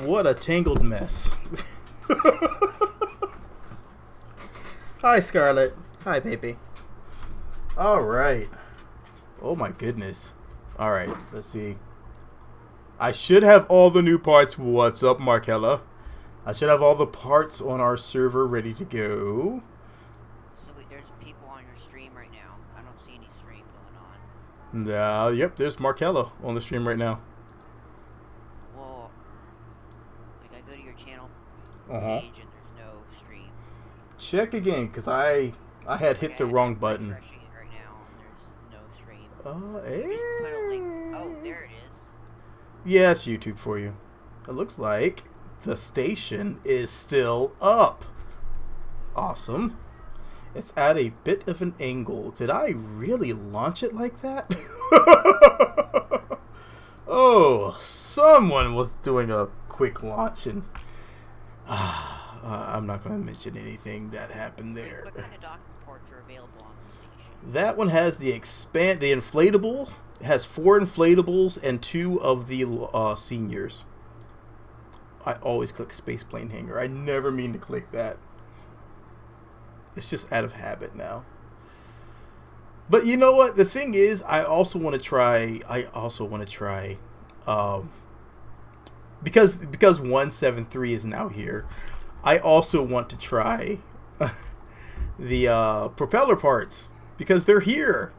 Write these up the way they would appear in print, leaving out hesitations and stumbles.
What a tangled mess. Hi, Scarlett. Hi, baby. Alright. Oh my goodness. Alright, let's see. I should have all the new parts. What's up, Markella? I should have all the parts on our server ready to go. So wait, there's people on your stream right now. I don't see any stream going No, on. yep, there's Markella on the stream right now. Well, like I go to your channel Uh-huh. page and there's no stream. Check again, because I had hit Okay, the I'm wrong just button. refreshing it right now and there's no stream. Hey. Just put a link. Oh, there it is. Yeah, it's YouTube for you. It looks like the station is still up. Awesome. It's at a bit of an angle. Did I really launch it like that? Oh, someone was doing a quick launch and I'm not going to mention anything that happened there. What kind of docking ports are available on the station? That one has the inflatable. It has 4 inflatables and 2 of the seniors. I always click spaceplane hangar. I never mean to click that. It's just out of habit now. But you know what? The thing is, I also want to try. Because 173 is now here. I also want to try the propeller parts because they're here.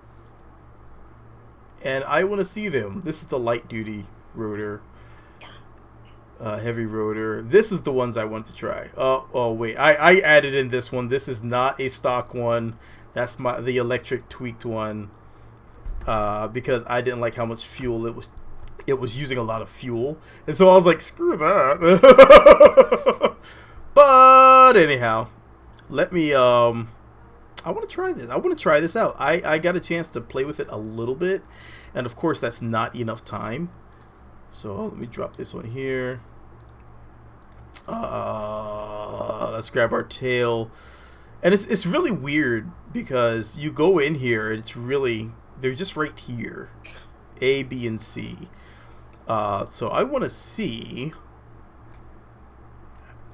And I want to see them. This is the light duty rotor, heavy rotor. This is the ones I want to try. Oh wait, I added in this one. This is not a stock one. That's the electric tweaked one. Because I didn't like how much fuel it was. It was using a lot of fuel, and so I was like, screw that. But anyhow, let me. I want to try this. I want to try this out. I got a chance to play with it a little bit. And of course, that's not enough time. So let me drop this one here. Let's grab our tail. And it's really weird because you go in here and they're just right here. A, B, and C. So I want to see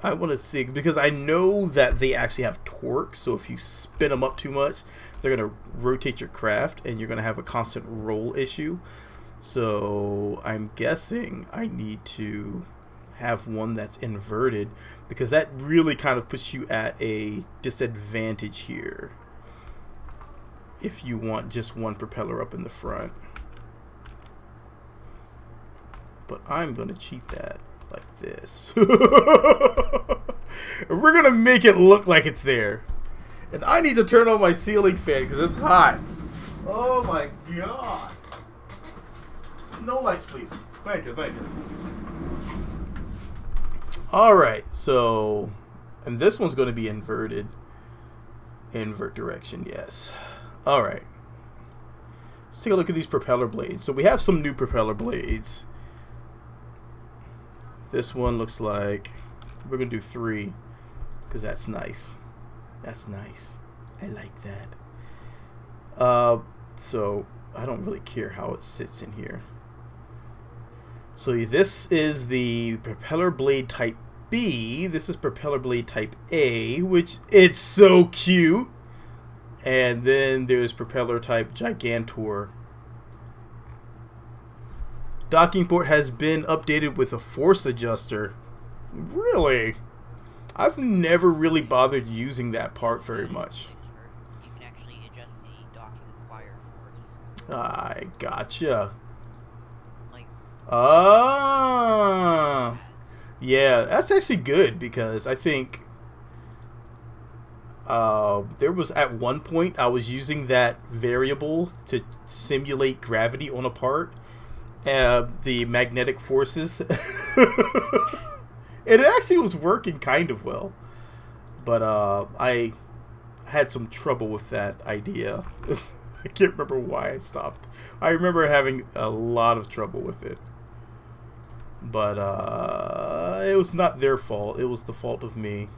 because I know that they actually have torque. So if you spin them up too much, they're going to rotate your craft and you're going to have a constant roll issue. So I'm guessing I need to have one that's inverted because that really kind of puts you at a disadvantage here if you want just one propeller up in the front. But I'm going to cheat that like this. We're going to make it look like it's there. And I need to turn on my ceiling fan because it's hot. Oh my god. No lights, please. Thank you, thank you. Alright, so... And this one's going to be inverted. Invert direction, yes. Alright. Let's take a look at these propeller blades. So we have some new propeller blades. This one looks like... We're going to do 3. Because that's nice. That's nice. I like that. So I don't really care how it sits in here. So this is the propeller blade type B. This is propeller blade type A, which it's so cute. And then there's propeller type Gigantor. Docking port has been updated with a force adjuster. Really? I've never really bothered using that part very much. You can actually adjust the docking acquire force. I gotcha. Like, yeah, that's actually good because I think there was at one point I was using that variable to simulate gravity on a part, the magnetic forces. It actually was working kind of well, but I had some trouble with that idea. I can't remember why I stopped. I remember having a lot of trouble with it, but it was not their fault. It was the fault of me.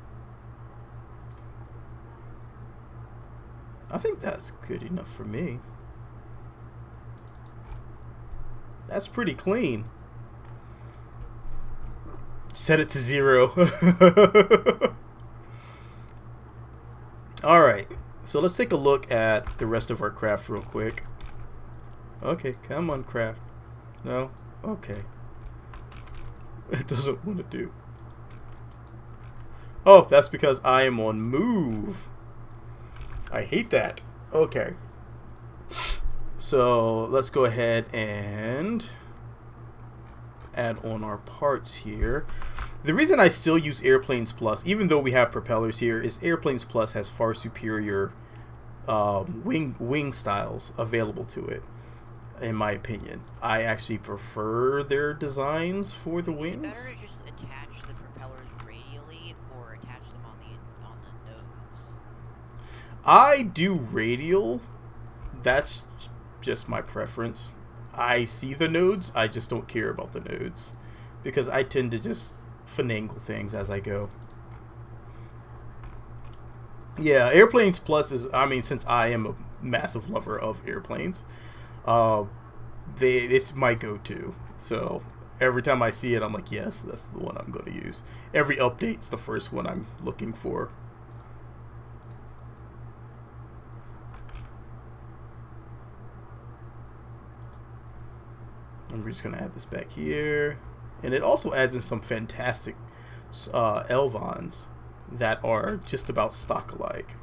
I think that's good enough for me. That's pretty clean. Set it to 0. Alright, so let's take a look at the rest of our craft real quick. Okay, come on, craft. No? Okay. It doesn't want to do. Oh, that's because I am on move. I hate that. Okay. So let's go ahead and add on our parts here. The reason I still use Airplanes Plus, even though we have propellers here, is Airplanes Plus has far superior wing styles available to it, in my opinion. I actually prefer their designs for the wings. Better to just attach the propellers radially or attach them on the nodes. I do radial. That's just my preference. I see the nodes, I just don't care about the nodes because I tend to just finagle things as I go. Yeah, Airplanes Plus is, I mean, since I am a massive lover of airplanes, it's my go-to. So every time I see it, I'm like, yes, that's the one I'm going to use. Every update's the first one I'm looking for. And we're just going to add this back here. And it also adds in some fantastic Elvons that are just about stock alike.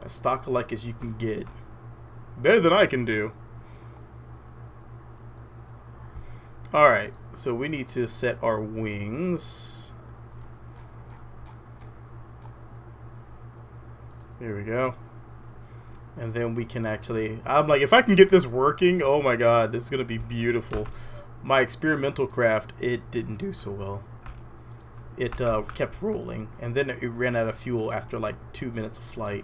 As stock alike as you can get. Better than I can do. Alright, so we need to set our wings. There we go. And then we can actually, I'm like, if I can get this working, oh my god, it's going to be beautiful. My experimental craft, it didn't do so well. It kept rolling, and then it ran out of fuel after like 2 minutes of flight.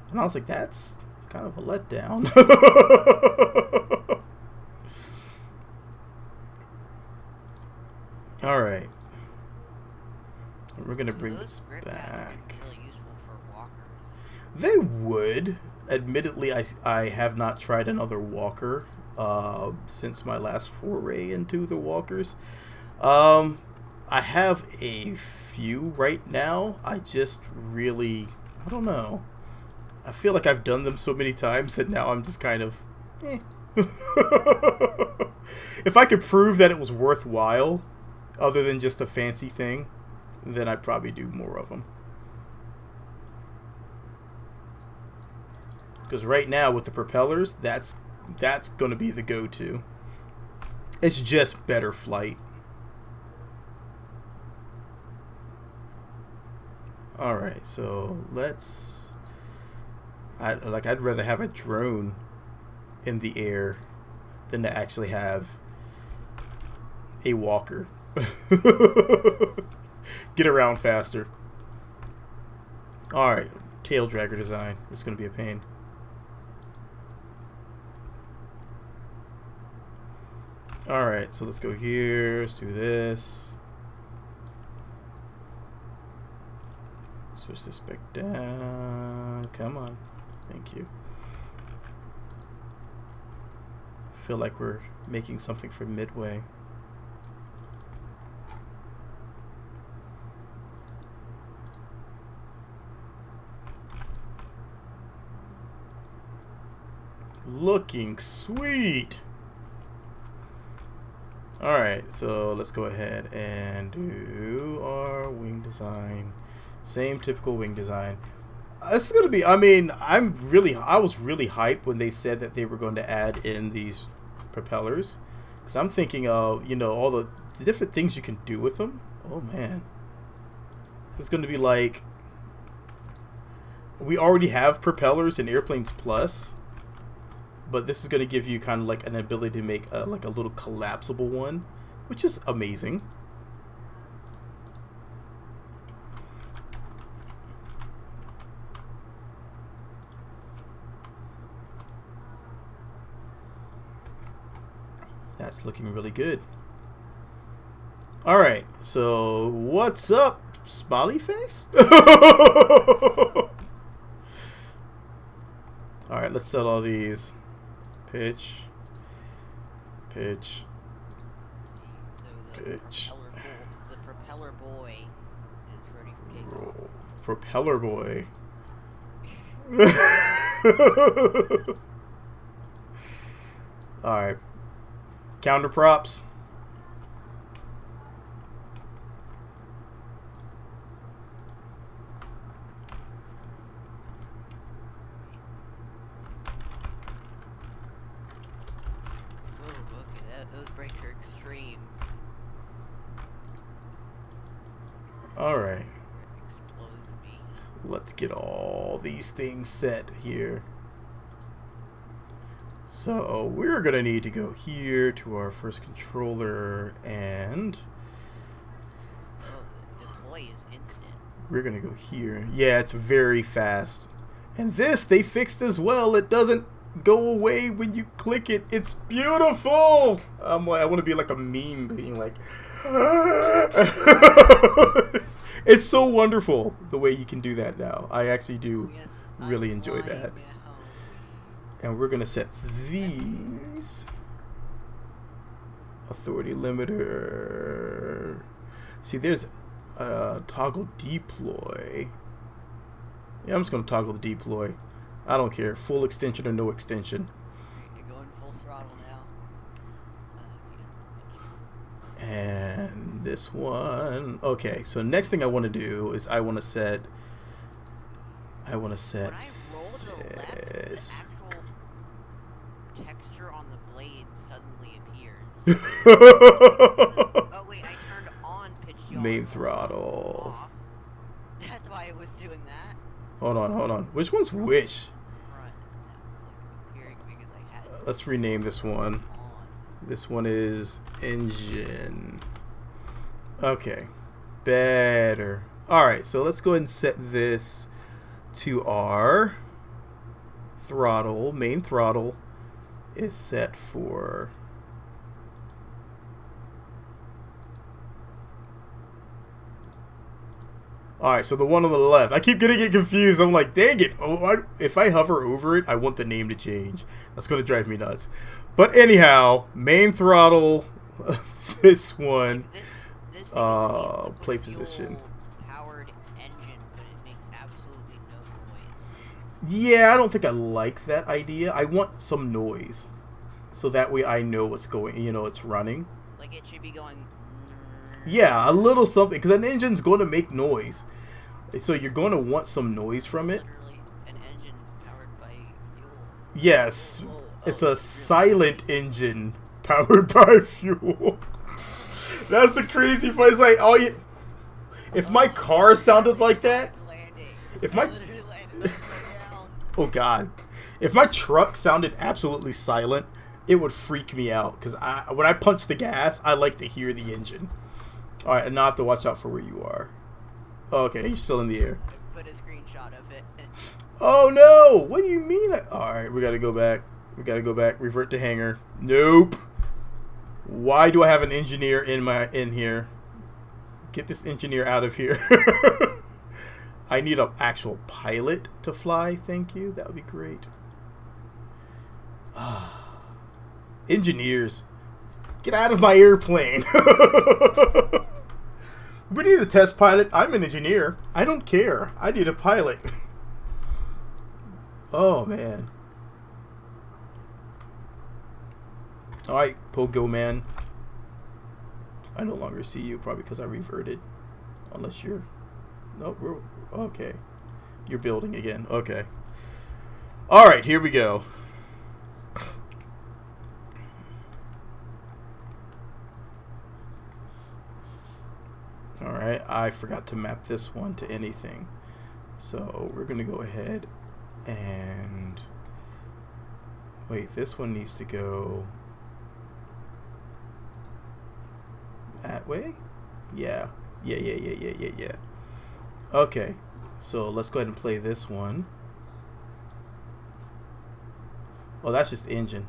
And I was like, that's kind of a letdown. Alright. We're going to bring this back. Really useful for walkers. They would. Admittedly, I have not tried another walker since my last foray into the walkers. I have a few right now. I just really, I don't know. I feel like I've done them so many times that now I'm just kind of, eh. If I could prove that it was worthwhile, other than just a fancy thing, then I'd probably do more of them. Because right now with the propellers, that's going to be the go-to. It's just better flight. Alright, so let's... I'd rather have a drone in the air than to actually have a walker. Get around faster. Alright, tail dragger design. It's going to be a pain. Alright, so let's go here. Let's do this. Switch this back down. Come on. Thank you. Feel like we're making something for Midway. Looking sweet. Alright, so let's go ahead and do our wing design. Same typical wing design. This is going to be, I mean, I was really hyped when they said that they were going to add in these propellers. Because I'm thinking of, you know, all the different things you can do with them. Oh, man. This is going to be like, we already have propellers in Airplanes Plus. But this is going to give you kind of like an ability to make like a little collapsible one, which is amazing. That's looking really good. Alright, so what's up, smiley face? Alright, let's set all these. Pitch. Pitch. So the Pitch. propeller propeller boy. Alright. Counter props. Ooh, okay, those brakes are extreme. Alright. Explodes me. Let's get all these things set here. So we're going to need to go here to our first controller, and Oh, the deploy is instant. we're going to go here. Yeah, it's very fast. And this they fixed as well. It doesn't go away when you click it. It's beautiful. I'm like, I want to be like a meme being like it's so wonderful the way you can do that now. I actually do Yes, really I'm enjoy flying that. now. And we're gonna set these authority limiter. See, there's toggle deploy. Yeah, I'm just gonna toggle the deploy. I don't care, full extension or no extension. You're going full throttle now. And this one. Okay, so next thing I want to do is I want to set. When I roll to the left, the this. actual texture on the blade suddenly appears. Oh wait, I turned on pitch yaw. Main throttle. Off. That's why it was doing that. Hold on. Which one's which? Front. That was like appearing because I had it Let's rename this one. on. This one is engine. Okay. Better. Alright, so let's go ahead and set this to our throttle. Main throttle is set for Alright, so the one on the left. I keep getting it confused. I'm like, dang it. Oh, if I hover over it, I want the name to change. That's going to drive me nuts. But anyhow, main throttle, this one, This thing is a play position. powered engine, but it makes absolutely no noise. Yeah, I don't think I like that idea. I want some noise. So that way I know what's going, it's running. Like it should be going. Yeah, a little something, because an engine's going to make noise. So you're going to want some noise from it. Literally an engine powered by fuel. Yes, Oh, it's oh, a silent engine powered by fuel. That's the crazy part. It's like, if my car sounded like that, Landing. if my, I literally landed upside down. oh god, if my truck sounded absolutely silent, it would freak me out. Because when I punch the gas, I like to hear the engine. All right, and now I have to watch out for where you are. Oh, okay, you're still in the air. I put a screenshot of it. Oh no! What do you mean? Alright, we gotta go back. Revert to hangar. Nope. Why do I have an engineer in here? Get this engineer out of here. I need an actual pilot to fly. Thank you. That would be great. Engineers, get out of my airplane. We need a test pilot. I'm an engineer. I don't care. I need a pilot. Oh, man. Alright, Pogo Man. I no longer see you, probably because I reverted. Unless you're... Nope, we're... Okay. You're building again. Okay. Alright, here we go. Alright, I forgot to map this one to anything. So, we're going to go ahead and... Wait, this one needs to go... that way? Yeah. Yeah. Okay, so let's go ahead and play this one. Oh, that's just the engine.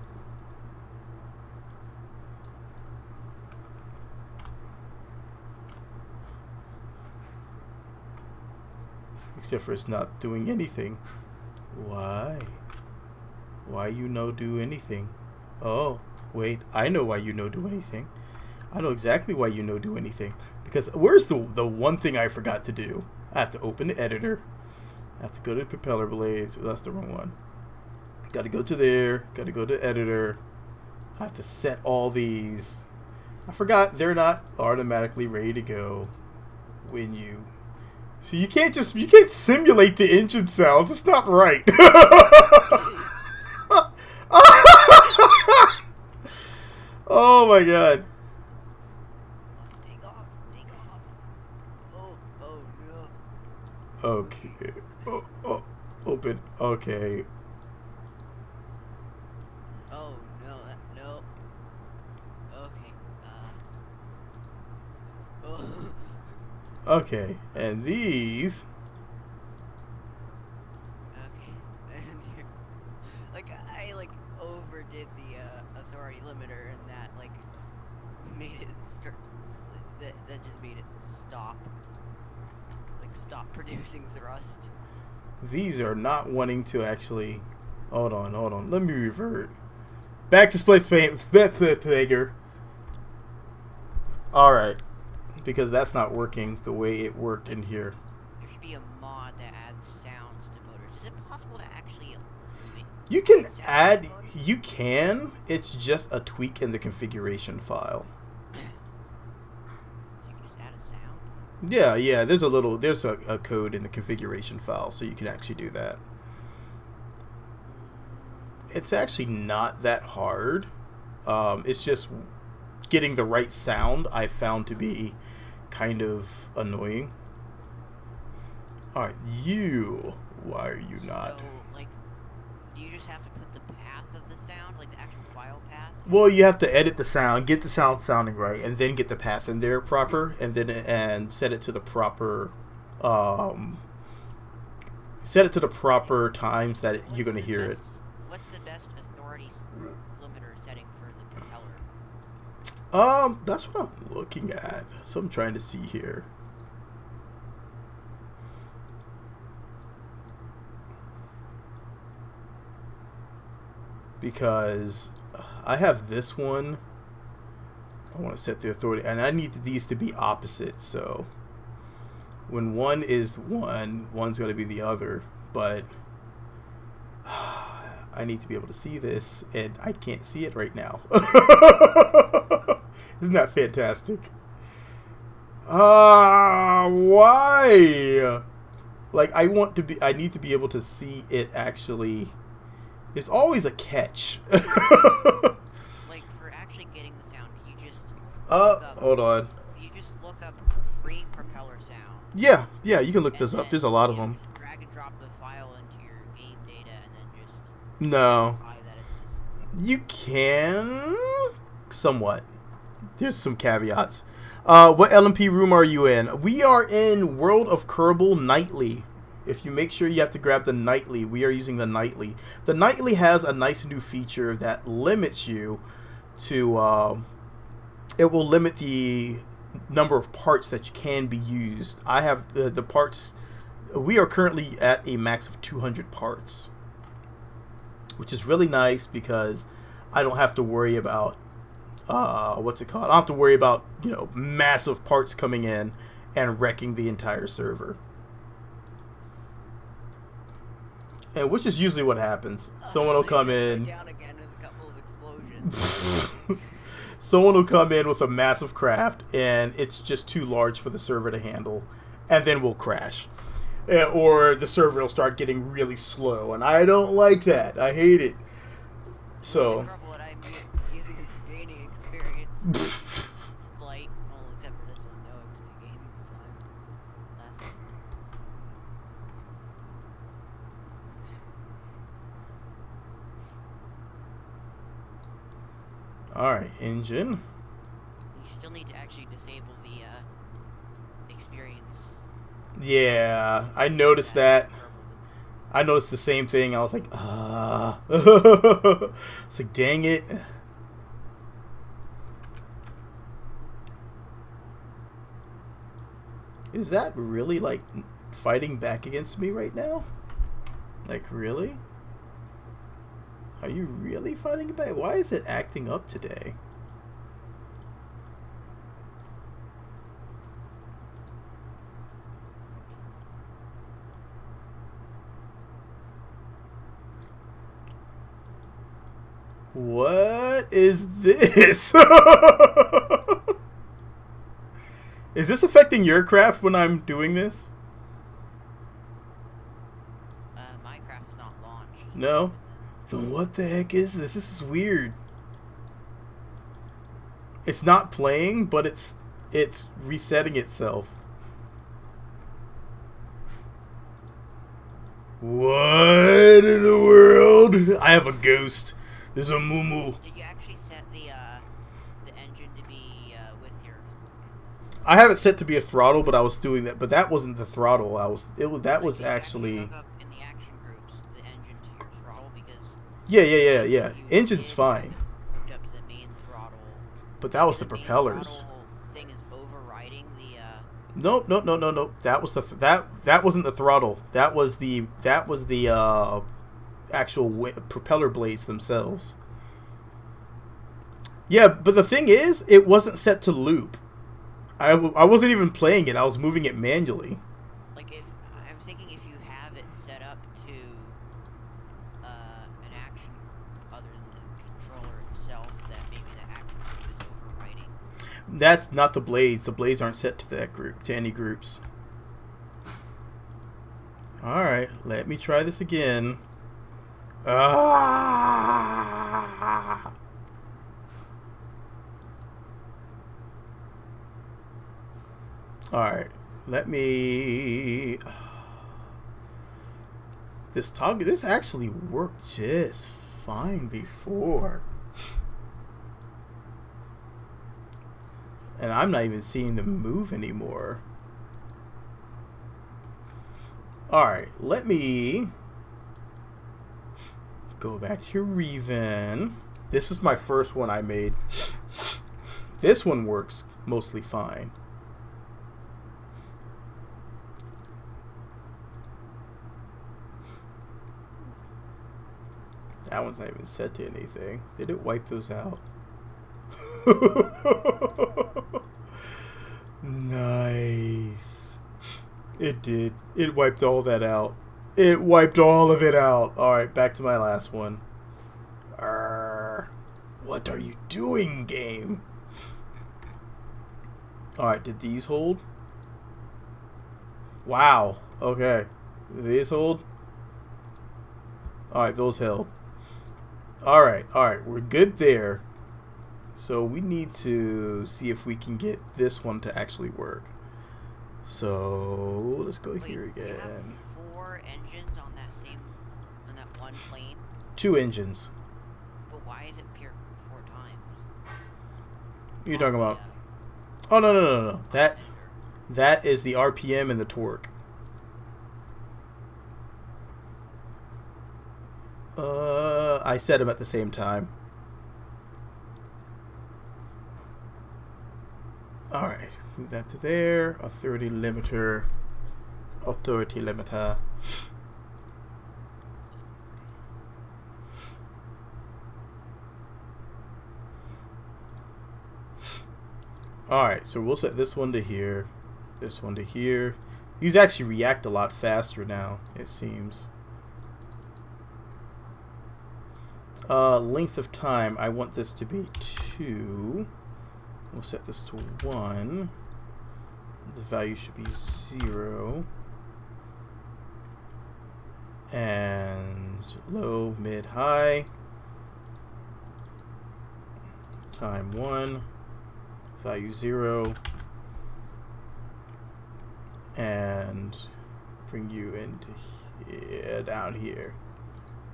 Except for it's not doing anything. Why? Why you no do anything? Oh, wait, I know why you no do anything. I know exactly why you no do anything. Because where's the one thing I forgot to do? I have to open the editor. I have to go to the propeller blades. That's the wrong one. Got to go to there. Got to go to editor. I have to set all these. I forgot they're not automatically ready to go when you. So you can't simulate the engine sounds. It's not right. Oh my god. Take off. Take off. Oh no. Okay. Oh, open. Okay. Oh no, no. Okay. Oh. Okay, and these. Okay. Like I overdid the authority limiter, and that made it start. That just made it stop. Stop producing thrust. These are not wanting to actually. Hold on. Let me revert. Back to space paint. Alright. Because that's not working the way it worked in here. There should be a mod that adds sounds to motors. Is it possible to actually You can sounds add. to motors? You can. It's just a tweak in the configuration file. So you can just add a sound? Yeah. There's a code in the configuration file, so you can actually do that. It's actually not that hard. It's just getting the right sound I found to be kind of annoying. Alright, why are you not? So, do you just have to put the path of the sound, the actual file path? Well, you have to edit the sound, get the sound sounding right, and then get the path in there proper, and set it to the proper times that you're going to hear it. What's the best authority limiter setting for the propeller? That's what I'm looking at. So I'm trying to see here. Because I have this one. I want to set the authority, and I need these to be opposite. So when one is one, one's going to be the other. But I need to be able to see this, and I can't see it right now. Isn't that fantastic? Why? I need to be able to see it actually. There's always a catch. For actually getting the sound, can you just hold on. You just look up free propeller sound. Yeah, you can look this up. There's a lot of them. Drag and drop the file into your game data, and then just No. verify that it's just. You can somewhat. There's some caveats. What LMP room are you in? We are in World of Kerbal Nightly. If you make sure you have to grab the Nightly, we are using the Nightly. The Nightly has a nice new feature that limits you to. It will limit the number of parts that can be used. I have the parts. We are currently at a max of 200 parts, which is really nice because I don't have to worry about what's it called? I don't have to worry about massive parts coming in and wrecking the entire server. And which is usually what happens. Someone will come in. Down again with a couple of explosions. Someone will come in with a massive craft, and it's just too large for the server to handle, and then we'll crash. Or the server will start getting really slow, and I don't like that. I hate it. So. Using gaining experience. Flight. Well, except for this one, no gain this time. Last. Alright, engine. You still need to actually disable the experience. Yeah, I noticed that. I noticed the same thing. I was like, It's like, dang it. Is that really fighting back against me right now? Really? Are you really fighting it back? Why is it acting up today? What is this? Is this affecting your craft when I'm doing this? My craft's not launched. No? Then what the heck is this? This is weird. It's not playing, but it's resetting itself. What in the world? I have a ghost. There's a moo. Did you actually set the engine to be with your? I have it set to be a throttle, but I was doing that. But that wasn't the throttle. That was actually. Hook up in the action groups the engine to your throttle because. Yeah. Engine's fine. Hooked up to the main throttle. But that was the main propellers. throttle thing is overriding the. Nope. That was that wasn't the throttle. That was the actual propeller blades themselves. Yeah, but the thing is, it wasn't set to loop. I wasn't even playing it. I was moving it manually. Like I'm thinking if you have it set up to an action other than the controller itself, that maybe the action group is overriding. That's not the blades. The blades aren't set to that group, to any groups. Alright, let me try this again. Ah! Alright, let me... This actually worked just fine before. And I'm not even seeing them move anymore. Alright, let me go back to Reven. This is my first one I made. This one works mostly fine. That one's not even set to anything. Did it wipe those out? Nice. It did. It wiped all that out. It wiped all of it out. Alright, back to my last one. What are you doing, game? Alright, did these hold? Wow. Okay. Did these hold? Alright, those held. Alright, we're good there. So we need to see if we can get this one to actually work. So let's go here again. You have 4 engines on that one plane. 2 engines. But why is it pure 4 times? What are you talking about? Oh no. That is the RPM and the torque. I set them at the same time. Alright, move that to there. Authority limiter. Authority limiter. Alright, so we'll set this one to here. This one to here. These actually react a lot faster now, it seems. Length of time, I want this to be 2. We'll set this to 1. The value should be 0. And low, mid, high. Time 1. Value 0. And bring you into here, down here.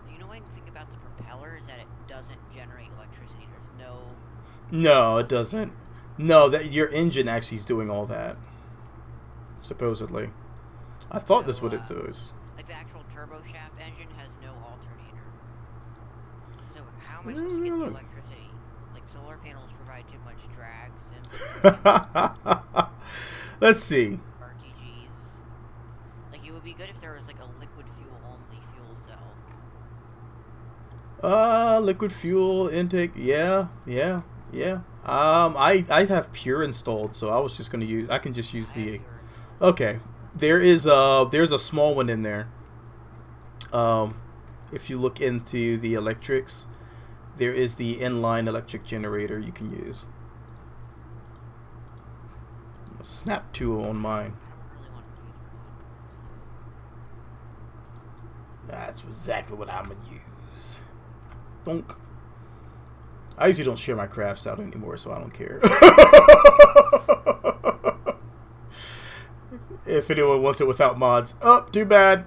The annoying thing about the propeller is that it doesn't generate electricity. There's no... No, it doesn't. No, that your engine actually is doing all that. Supposedly. I thought this what it does. Like the actual turbo shaft engine has no alternator. So how am I supposed to get the electricity? Like solar panels provide too much drags and Let's see. RTGs. Like it would be good if there was like a liquid fuel only fuel cell. Liquid fuel intake. Yeah. I have Pure installed, so I was just gonna use. I can just use the. Okay, there's a small one in there. If you look into the electrics, there is the inline electric generator you can use. Snap 2 on mine. I don't really want to use modules. That's exactly what I'm gonna use. Donk. I usually don't share my crafts out anymore, so I don't care. If anyone wants it without mods. Oh, too bad.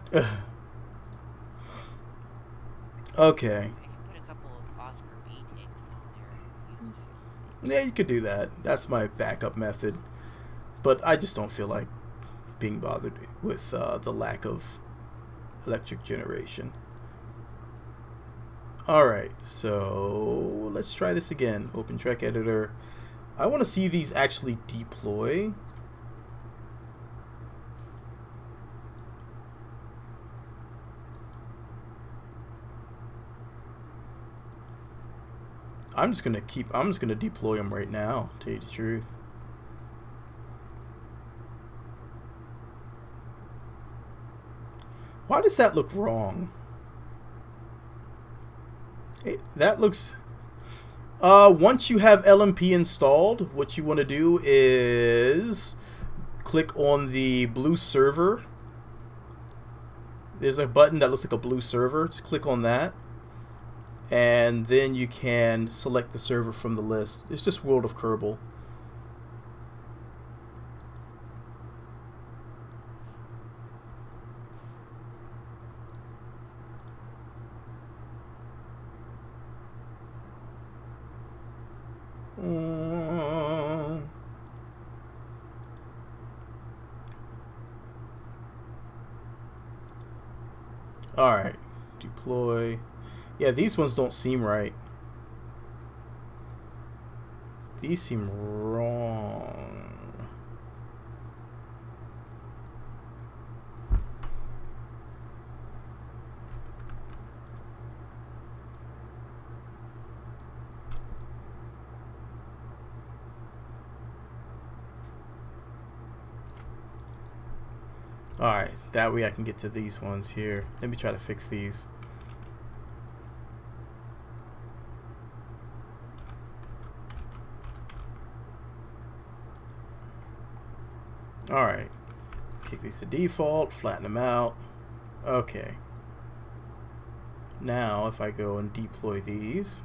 Okay. I can put a couple of Oscar B tanks on there. And use the Yeah, you could do that. That's my backup method. But I just don't feel like being bothered with the lack of electric generation. Alright, so let's try this again. Open track editor. I want to see these actually deploy. I'm just gonna deploy them right now, to tell you the truth. Why does that look wrong? That looks... once you have LMP installed, what you want to do is click on the blue server. There's a button that looks like a blue server. Just click on that. And then you can select the server from the list. It's just World of Kerbal. Alright. Deploy. Yeah, these ones don't seem right. These seem wrong. Alright, that way I can get to these ones here. Let me try to fix these. Alright. Kick these to default, flatten them out. Okay. Now, if I go and deploy these.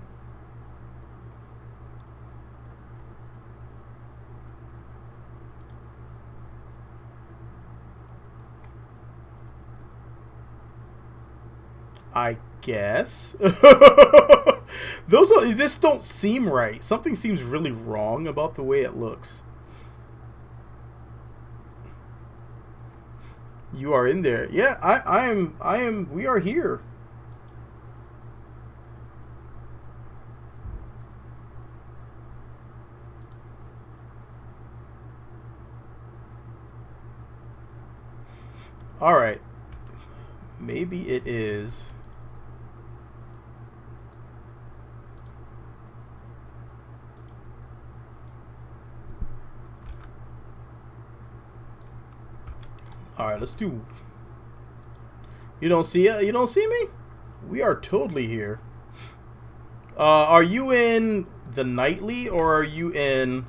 I guess. This don't seem right. Something seems really wrong about the way it looks. You are in there. Yeah, I am, we are here. Alright. Maybe it is. Alright, let's do... You don't see it? You don't see me? We are totally here. Are you in the nightly or are you in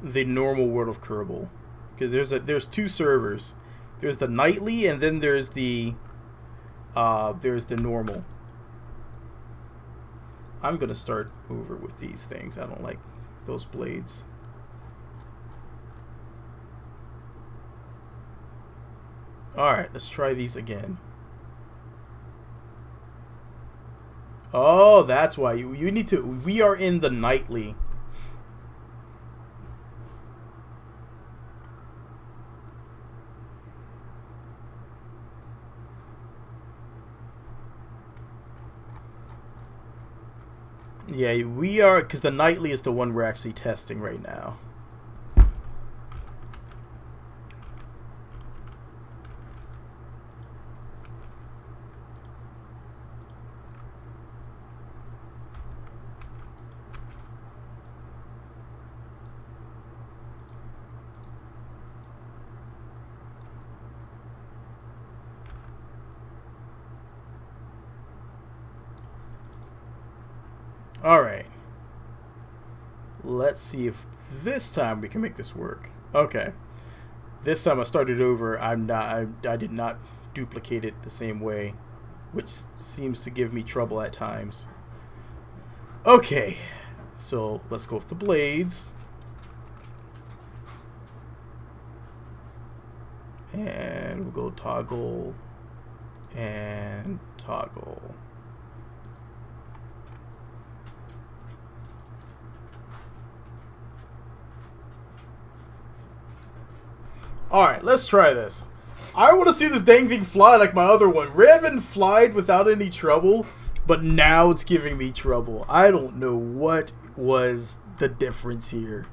the normal World of Kerbal? Because there's two servers. There's the nightly and then there's the normal. I'm gonna start over with these things. I don't like those blades. Alright, let's try these again. Oh, that's why you need to... We are in the nightly. Yeah, we are... Because the nightly is the one we're actually testing right now. Alright. Let's see if this time we can make this work. Okay. This time I started over. I did not duplicate it the same way, which seems to give me trouble at times. Okay. So let's go with the blades. And we'll go toggle and toggle. Alright, let's try this. I want to see this dang thing fly like my other one. Raven flied without any trouble, but now it's giving me trouble. I don't know what was the difference here.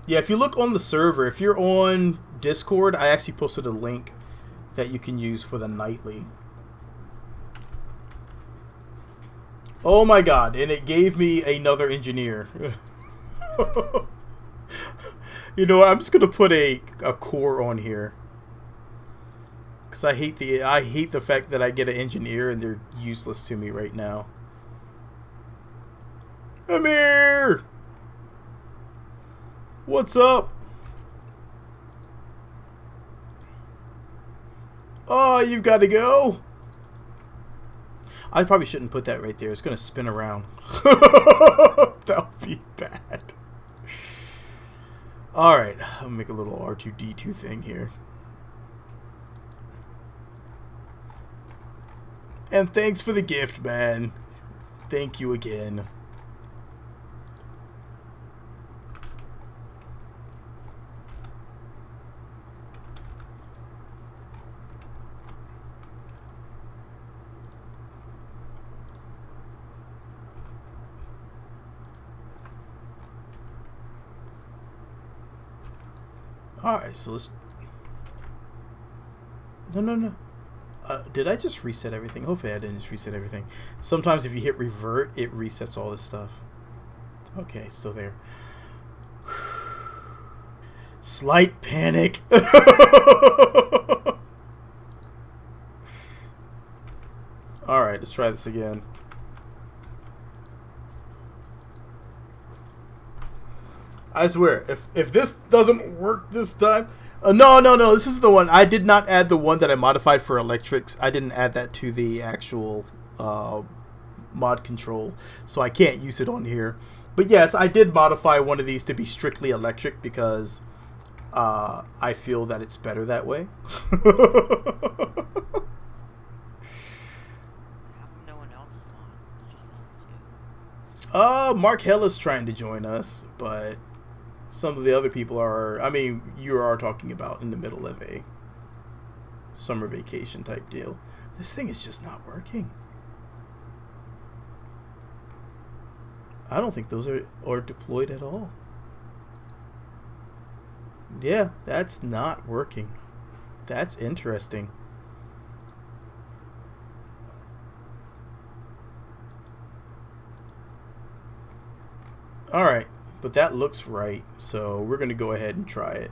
Yeah, if you look on the server, if you're on Discord, I actually posted a link that you can use for the nightly. Oh my god, and it gave me another engineer. You know what, I'm just gonna put a core on here. Cause I hate the fact that I get an engineer and they're useless to me right now. Amir! What's up? Oh, you've got to go. I probably shouldn't put that right there. It's going to spin around. That would be bad. Alright, I'll make a little R2-D2 thing here. And thanks for the gift, man. Thank you again. Alright, so let's... No. Did I just reset everything? Hopefully I didn't just reset everything. Sometimes if you hit revert, it resets all this stuff. Okay, still there. Slight panic. Alright, let's try this again. I swear, if this doesn't work this time... No, this is the one. I did not add the one that I modified for electrics. I didn't add that to the actual mod control, so I can't use it on here. But yes, I did modify one of these to be strictly electric because I feel that it's better that way. How come no one else is on? It's just us two. Mark Hell is trying to join us, but some of the other people are, I mean, you are talking about in the middle of a summer vacation type deal. This thing is just not working. I don't think those are deployed at all. Yeah, that's not working. That's interesting. Alright, but that looks right, so we're going to go ahead and try it.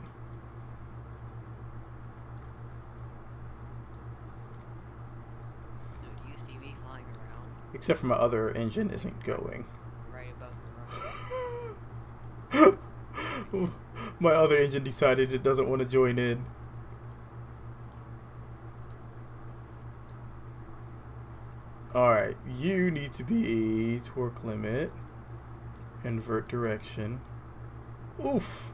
So do you see me flying around? Except for my other engine isn't going. Right above the road. My other engine decided it doesn't want to join in. Alright, you need to be torque limit. Invert direction. Oof.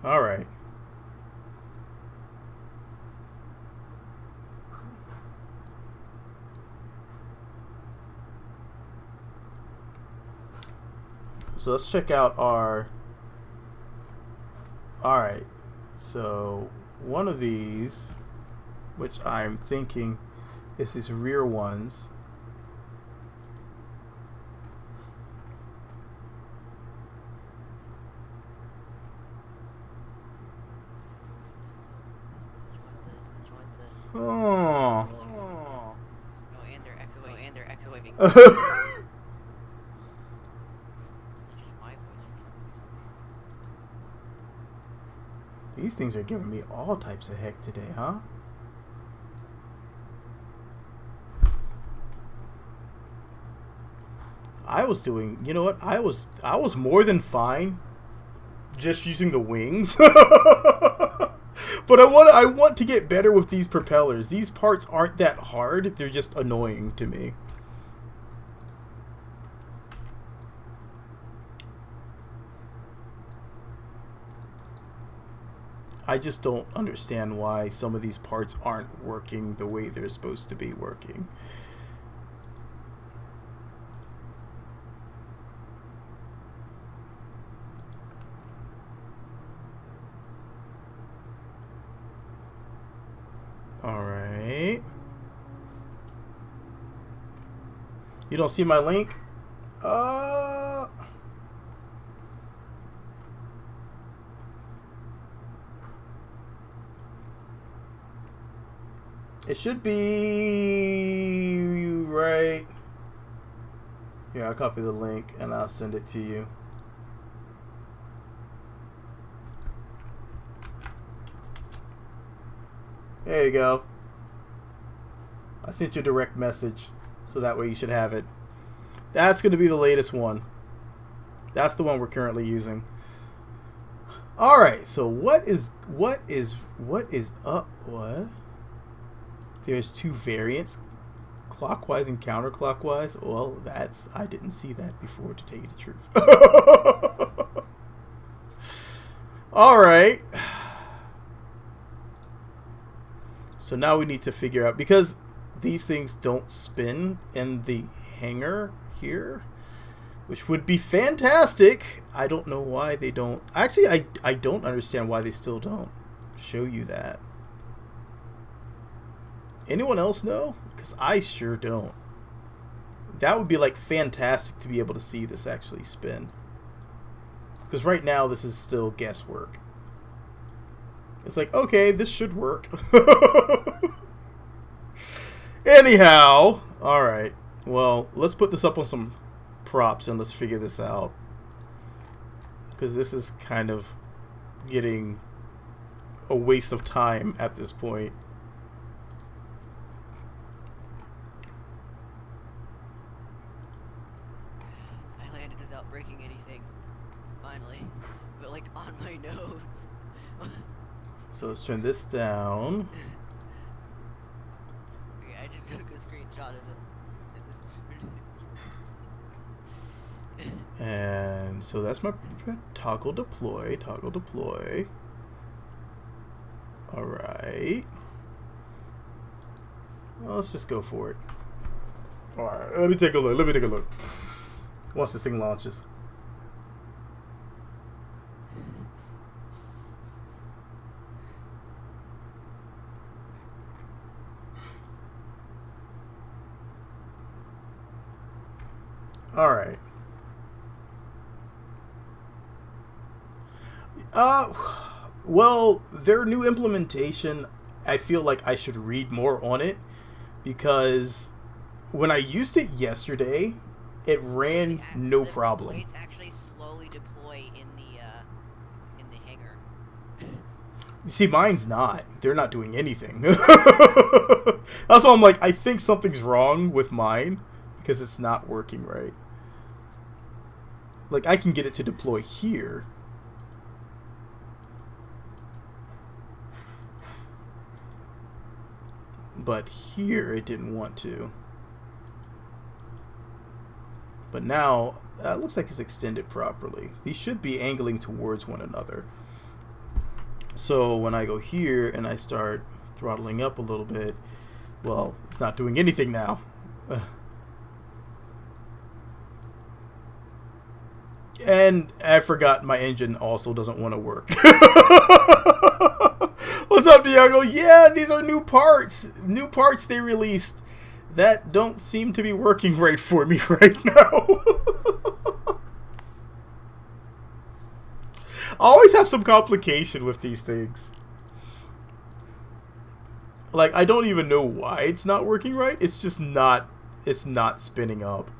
Alright. So let's check out our... Alright. So one of these, which I'm thinking is these rear ones. Oh. Oh, and they're excavating. Just my voice. These things are giving me all types of heck today, huh? I was doing, you know what? I was more than fine just using the wings. But I want to get better with these propellers. These parts aren't that hard. They're just annoying to me. I just don't understand why some of these parts aren't working the way they're supposed to be working. Alright. You don't see my link? It should be right. Here, I'll copy the link and I'll send it to you. There you go. I sent you a direct message, so that way you should have it. That's going to be the latest one. That's the one we're currently using. All right. So what? There's two variants, clockwise and counterclockwise. Well, I didn't see that before, to tell you the truth. All right. So now we need to figure out, because these things don't spin in the hangar here, which would be fantastic. I don't know why they don't. Actually, I don't understand why they still don't show you that. Anyone else know? Because I sure don't. That would be like fantastic to be able to see this actually spin. Because right now this is still guesswork. It's like, okay, this should work. Anyhow, alright. Well, let's put this up on some props and let's figure this out. Because this is kind of getting a waste of time at this point. I landed without breaking anything. Finally. But like on my nose. So let's turn this down. Okay, I just took a screenshot of it. And so that's my toggle deploy. Toggle deploy. Alright. Well, let's just go for it. Alright, let me take a look. Once this thing launches. Alright. Well, their new implementation, I feel like I should read more on it, because when I used it yesterday, it ran no problem. Blades actually slowly deploy in the hangar. You see, mine's not. They're not doing anything. That's why I'm like, I think something's wrong with mine, because it's not working right. Like, I can get it to deploy here. But here it didn't want to. But now, that looks like it's extended properly. These should be angling towards one another. So when I go here and I start throttling up a little bit, well, it's not doing anything now. And I forgot my engine also doesn't want to work. What's up, Diego? Yeah, these are new parts. New parts they released that don't seem to be working right for me right now. I always have some complication with these things. Like, I don't even know why it's not working right. It's just not, it's not spinning up.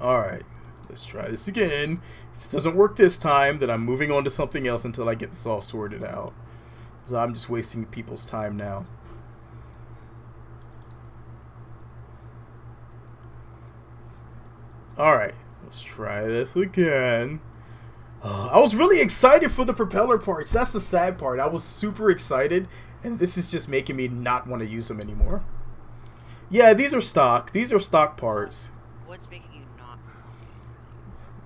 Alright, let's try this again. If it doesn't work this time, then I'm moving on to something else until I get this all sorted out. So I'm just wasting people's time now. Alright, let's try this again. I was really excited for the propeller parts. That's the sad part. I was super excited, and this is just making me not want to use them anymore. Yeah, these are stock. These are stock parts. What's making you not?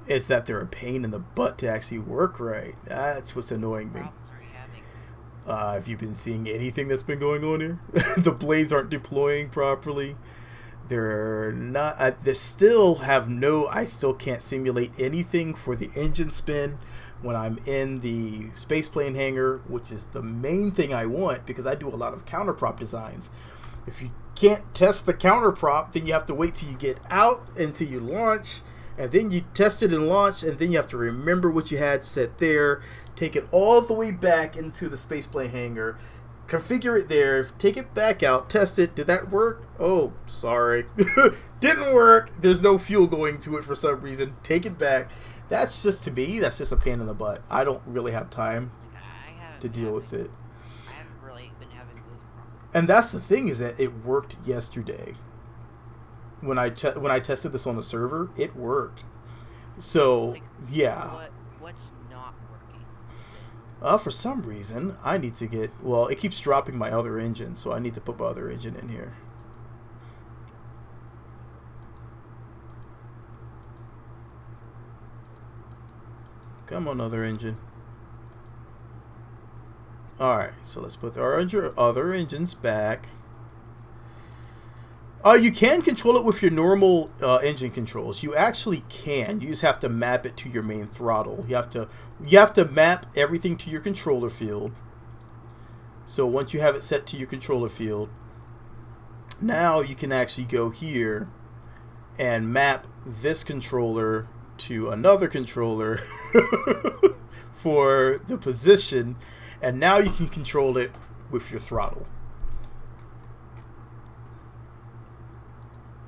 Is that they're a pain in the butt to actually work right. That's what's annoying me. Problems are you having? Have you been seeing anything that's been going on here? The blades aren't deploying properly. They're not. They still have no. I still can't simulate anything for the engine spin when I'm in the spaceplane hangar, which is the main thing I want because I do a lot of counterprop designs. If you can't test the counterprop, then you have to wait till you get out until you launch, and then you test it and launch, and then you have to remember what you had set there, take it all the way back into the spaceplane hangar, configure it there, take it back out, test it. Did that work? Oh, sorry. Didn't work. There's no fuel going to it for some reason. Take it back. That's just, to me, that's just a pain in the butt. I don't really have time to deal with it. I haven't really been having those problems. And that's the thing, is that it worked yesterday. When I tested this on the server, it worked. So, Like, yeah. What's not working? For some reason, I need to get... Well, it keeps dropping my other engine, so I need to put my other engine in here. Come on, other engine. Alright, so let's put our other engines back. You can control it with your normal engine controls. You actually can. You just have to map it to your main throttle. You have to map everything to your controller field. So once you have it set to your controller field, now you can actually go here and map this controller to another controller for the position, and now you can control it with your throttle.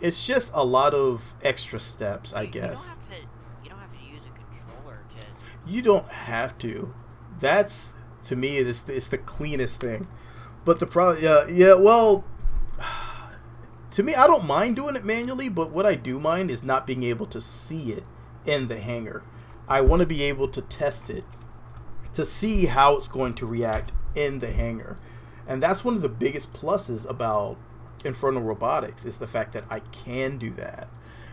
It's just a lot of extra steps, I guess. You don't have to use a controller to... You don't have to. That's, to me, it's the cleanest thing. But the problem, well, to me, I don't mind doing it manually, but what I do mind is not being able to see it in the hangar. I want to be able to test it to see how it's going to react in the hangar. And that's one of the biggest pluses about Infernal Robotics, is the fact that I can do that.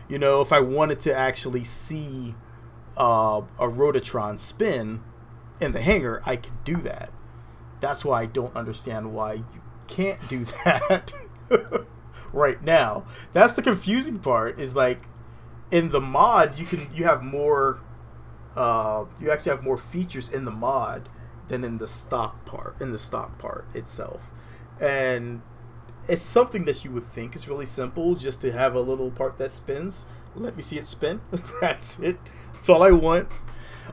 You know, if I wanted to actually see a Rototron spin in the hangar, I can do that. That's why I don't understand why you can't do that right now. That's the confusing part, is like in the mod you have more you actually have more features in the mod than in the stock part itself. And it's something that you would think is really simple, just to have a little part that spins. Let me see it spin. That's it. That's all I want.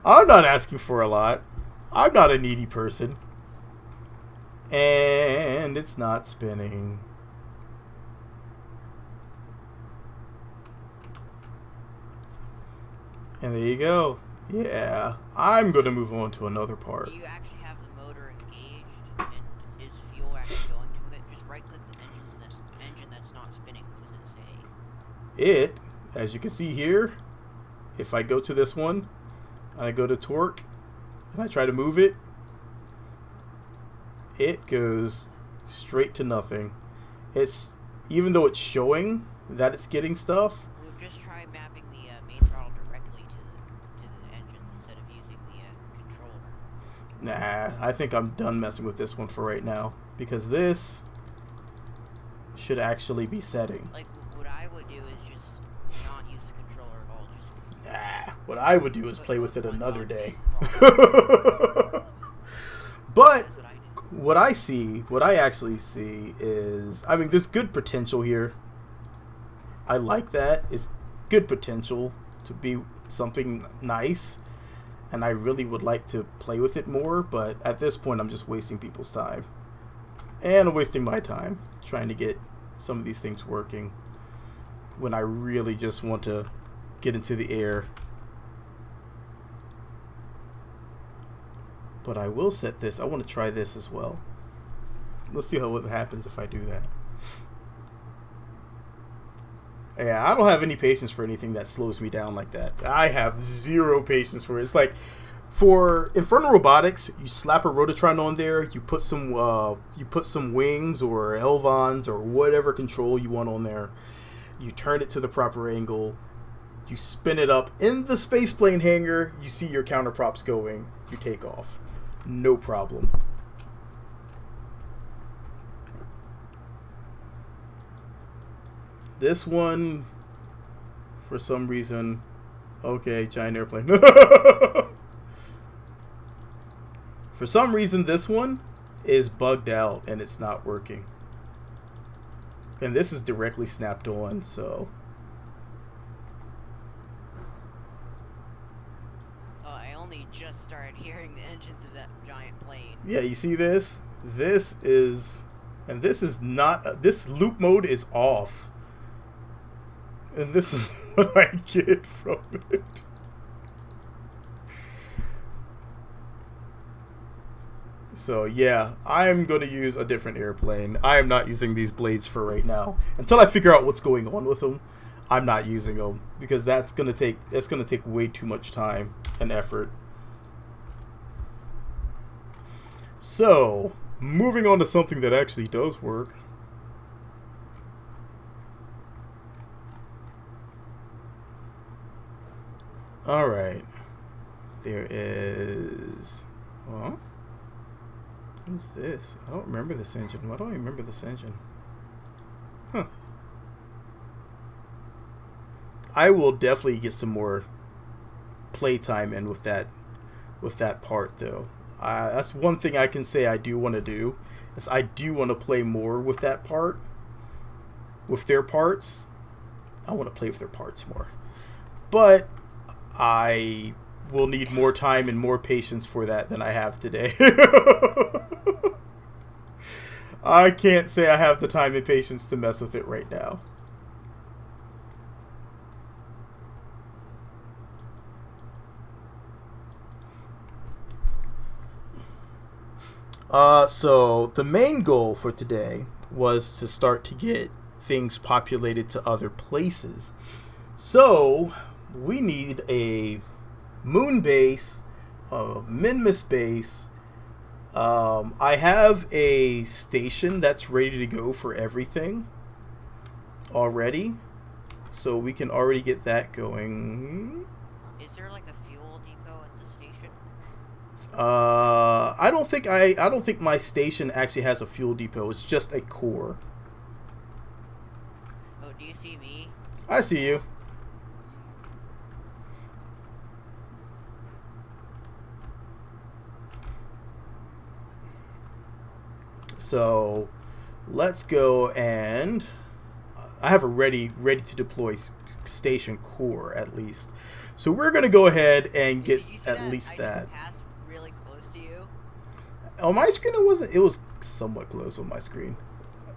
I'm not asking for a lot. I'm not a needy person. And it's not spinning. And there you go. Yeah, I'm going to move on to another part. Do you actually have the motor engaged, and is fuel actually going to it? Just right-click the engine that's not spinning. What does it say? It, as you can see here, if I go to this one, and I go to torque, and I try to move it, it goes straight to nothing. It's, even though it's showing that it's getting stuff. We'll just try mapping the main throttle directly to the engine instead of using the controller. Nah, I think I'm done messing with this one for right now, because this should actually be setting. Like, what I would do is just not use the controller at all. Just Nah, what I would do is play with it another day. But that's what I do. what I actually see is, I mean, there's good potential here. I like that. It's good potential to be something nice, and I really would like to play with it more, but at this point I'm just wasting people's time. And I'm wasting my time trying to get some of these things working when I really just want to get into the air. But I will set this. I want to try this as well. Let's see what happens if I do that. Yeah, I don't have any patience for anything that slows me down like that. I have zero patience for it. It's like, for Infernal Robotics, you slap a Rototron on there, you put some wings or Elvons or whatever control you want on there. You turn it to the proper angle. You spin it up in the spaceplane hangar. You see your counterprops going. You take off. No problem. This one, for some reason, okay, giant airplane. For some reason, this one is bugged out and it's not working. And this is directly snapped on, so. Oh, I only just started hearing the engines of that giant plane. Yeah, you see this? This is, and this is not, this loop mode is off. And this is what I get from it. So yeah, I'm going to use a different airplane. I am not using these blades for right now. Until I figure out what's going on with them, I'm not using them. Because that's going to take way too much time and effort. So, moving on to something that actually does work. Alright. There is... Huh? What is this? I don't remember this engine. Why don't I remember this engine? Huh. I will definitely get some more playtime in with that part, though. That's one thing I can say I do want to do. Is I do want to play more with that part. With their parts. I want to play with their parts more. But I will need more time and more patience for that than I have today. I can't say I have the time and patience to mess with it right now. So the main goal for today was to start to get things populated to other places. So we need a moon base, a Minmus base. I have a station that's ready to go for everything already, so we can already get that going. Is there like a fuel depot at the station? I don't think my station actually has a fuel depot. It's just a core. Oh, do you see me? I see you. So let's go, and I have a ready to deploy station core at least. So we're gonna go ahead and get at least that. I passed really close to you. On my screen, it wasn't. It was somewhat close on my screen.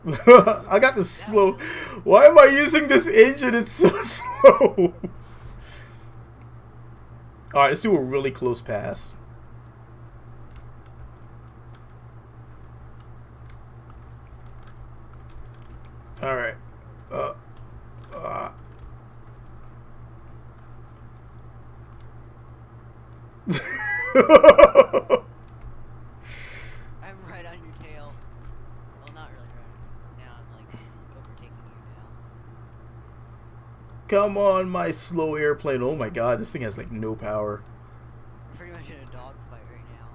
I got this slow. Why am I using this engine? It's so slow. All right, let's do a really close pass. All right. I'm right on your tail. Well, not really right. Now I'm like overtaking you now. Come on, my slow airplane. Oh my god, this thing has like no power. We're pretty much in a dogfight right now.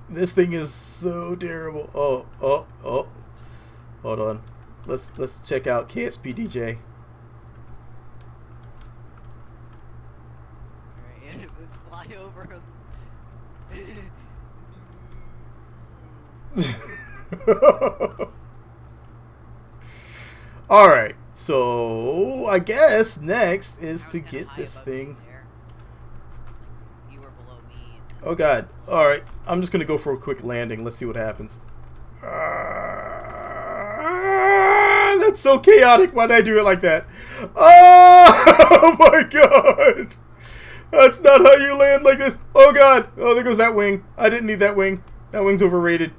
This thing is so terrible. Oh. Hold on. Let's check out KSP DJ. Alright, let's fly over him. Alright, so I guess next is to get this thing. You were below me. Oh god. Alright, I'm just gonna go for a quick landing. Let's see what happens. That's That's so chaotic. Why did I do it like that? Oh my god! That's not how you land like this. Oh god! Oh, there goes that wing. I didn't need that wing. That wing's overrated.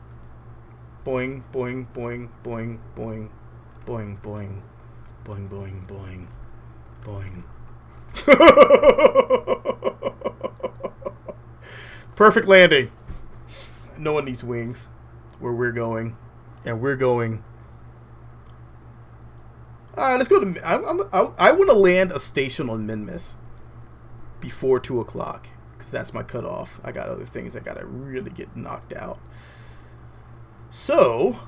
Boing, boing, boing, boing, boing, boing, boing, boing, boing, boing, boing. Perfect landing. No one needs wings where we're going, and we're going. All right, let's go to. I want to land a station on Minmus before 2 o'clock because that's my cutoff. I got other things I gotta really get knocked out. So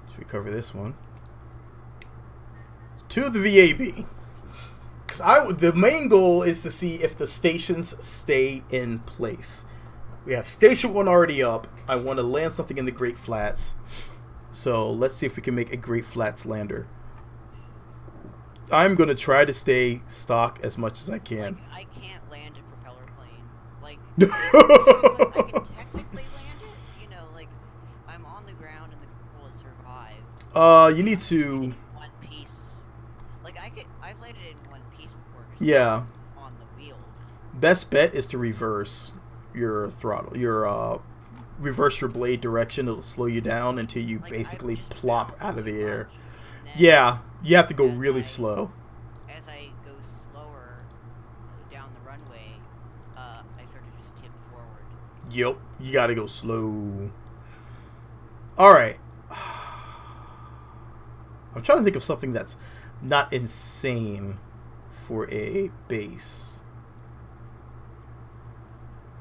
let's recover this one to the VAB. Because the main goal is to see if the stations stay in place. We have Station 1 already up. I want to land something in the Great Flats. So let's see if we can make a Great Flats lander. I'm going to try to stay stock as much as I can. Like, I can't land a propeller plane. Like, I can technically land it. You know, like, I'm on the ground and the crew will survive. You need to... One piece. Like, I've landed in one piece before. Yeah. On the wheels. Best bet is to reverse your throttle. Reverse your blade direction. It'll slow you down until you basically plop out of the air. Yeah, you have to go really slow. As I go slower down the runway, I start to just tip forward. Yep, you gotta go slow. Alright. I'm trying to think of something that's not insane for a base.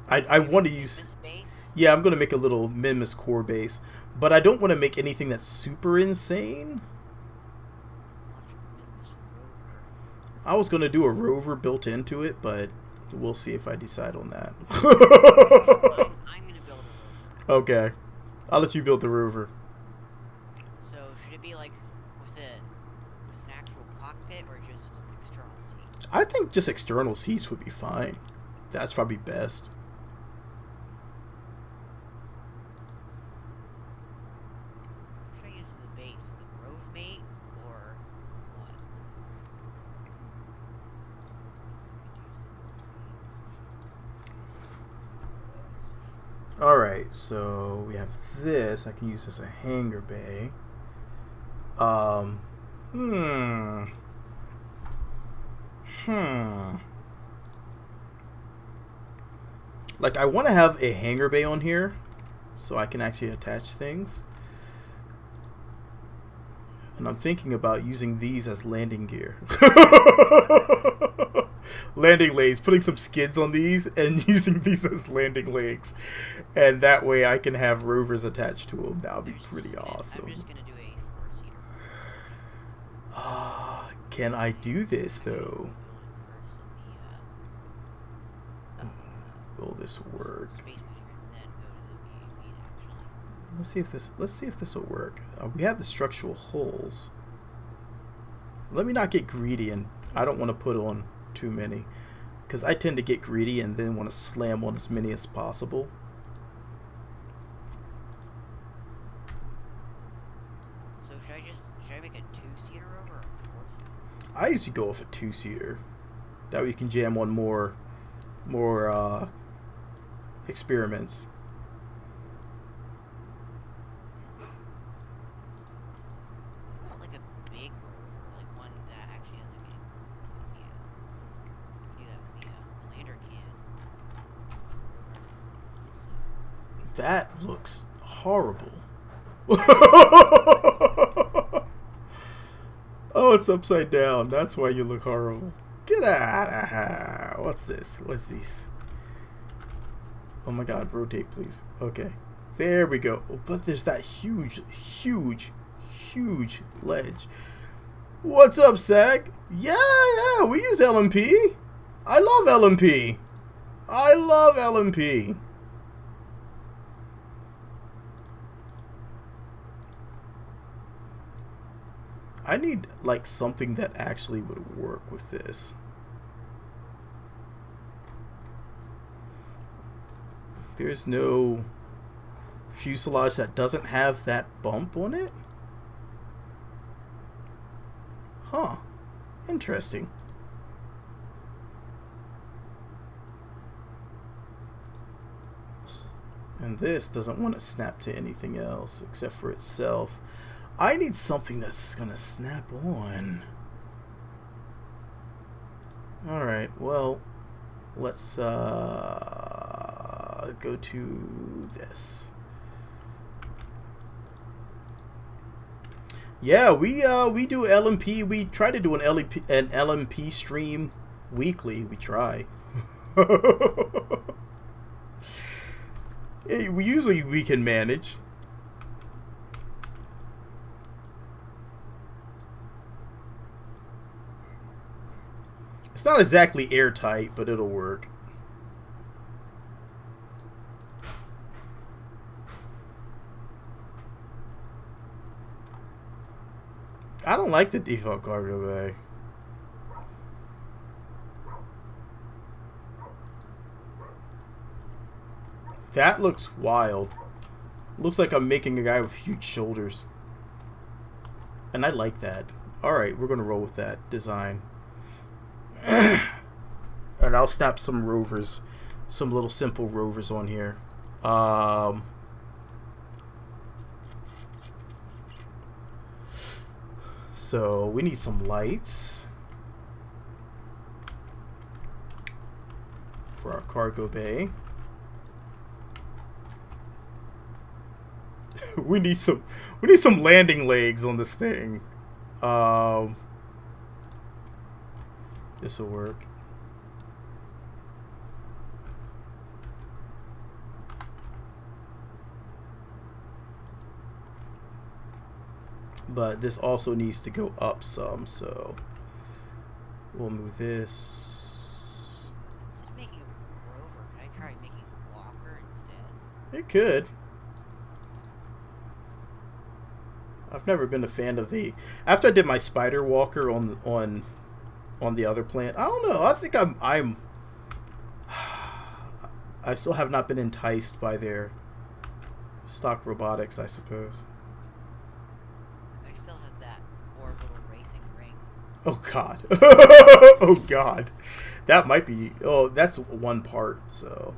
I want to use... Yeah, I'm going to make a little Minmus core base. But I don't want to make anything that's super insane. I was going to do a rover built into it, but we'll see if I decide on that. I'm going to build a rover. Okay. I'll let you build the rover. So, should it be like with an actual cockpit or just external seats? I think just external seats would be fine. That's probably best. Should I use as the base? The Rove Mate or what? Alright, so we have this. I can use this as a hangar bay. Like, I want to have a hangar bay on here so I can actually attach things. And I'm thinking about using these as landing gear. Landing legs, putting some skids on these and using these as landing legs. And that way I can have rovers attached to them. That would be pretty awesome. I'm just going to do a 4-seater. Can I do this though? Will this work? Let's see if this will work. We have the structural holes. Let me not get greedy, and I don't want to put on too many because I tend to get greedy and then want to slam on as many as possible. So should I make a 2-seater rover or a 4-seater? I usually go with a 2-seater. That way you can jam on more experiments. Like a big rover, like one that actually has a do that with the lander can. That looks horrible. Oh, it's upside down. That's why you look horrible. Get out of here. What's this? What's this? Oh my god, rotate please. Okay. There we go. Oh, but there's that huge ledge. What's up, Sag? Yeah, we use LMP. I love LMP. I love LMP. I need like something that actually would work with this. There's no fuselage that doesn't have that bump on it. Huh. Interesting. And this doesn't want to snap to anything else except for itself. I need something that's going to snap on. Alright, well, let's go to this. Yeah, we do LMP. We try to do an LMP stream weekly. We try. We can manage. It's not exactly airtight, but it'll work. I don't like the default cargo bay. That looks wild. Looks like I'm making a guy with huge shoulders. And I like that. Alright, we're going to roll with that design. And I'll snap some rovers. Some little simple rovers on here. So we need some lights for our cargo bay. we need some landing legs on this thing. This will work. But this also needs to go up some, so we'll move this. Instead of making a rover, can I try making a walker instead? It could. I've never been a fan of the. After I did my spider walker on the other plant, I don't know. I think I'm. I still have not been enticed by their stock robotics, I suppose. I still have that orbital racing ring. Oh God. Oh God. That might be. Oh, that's one part. So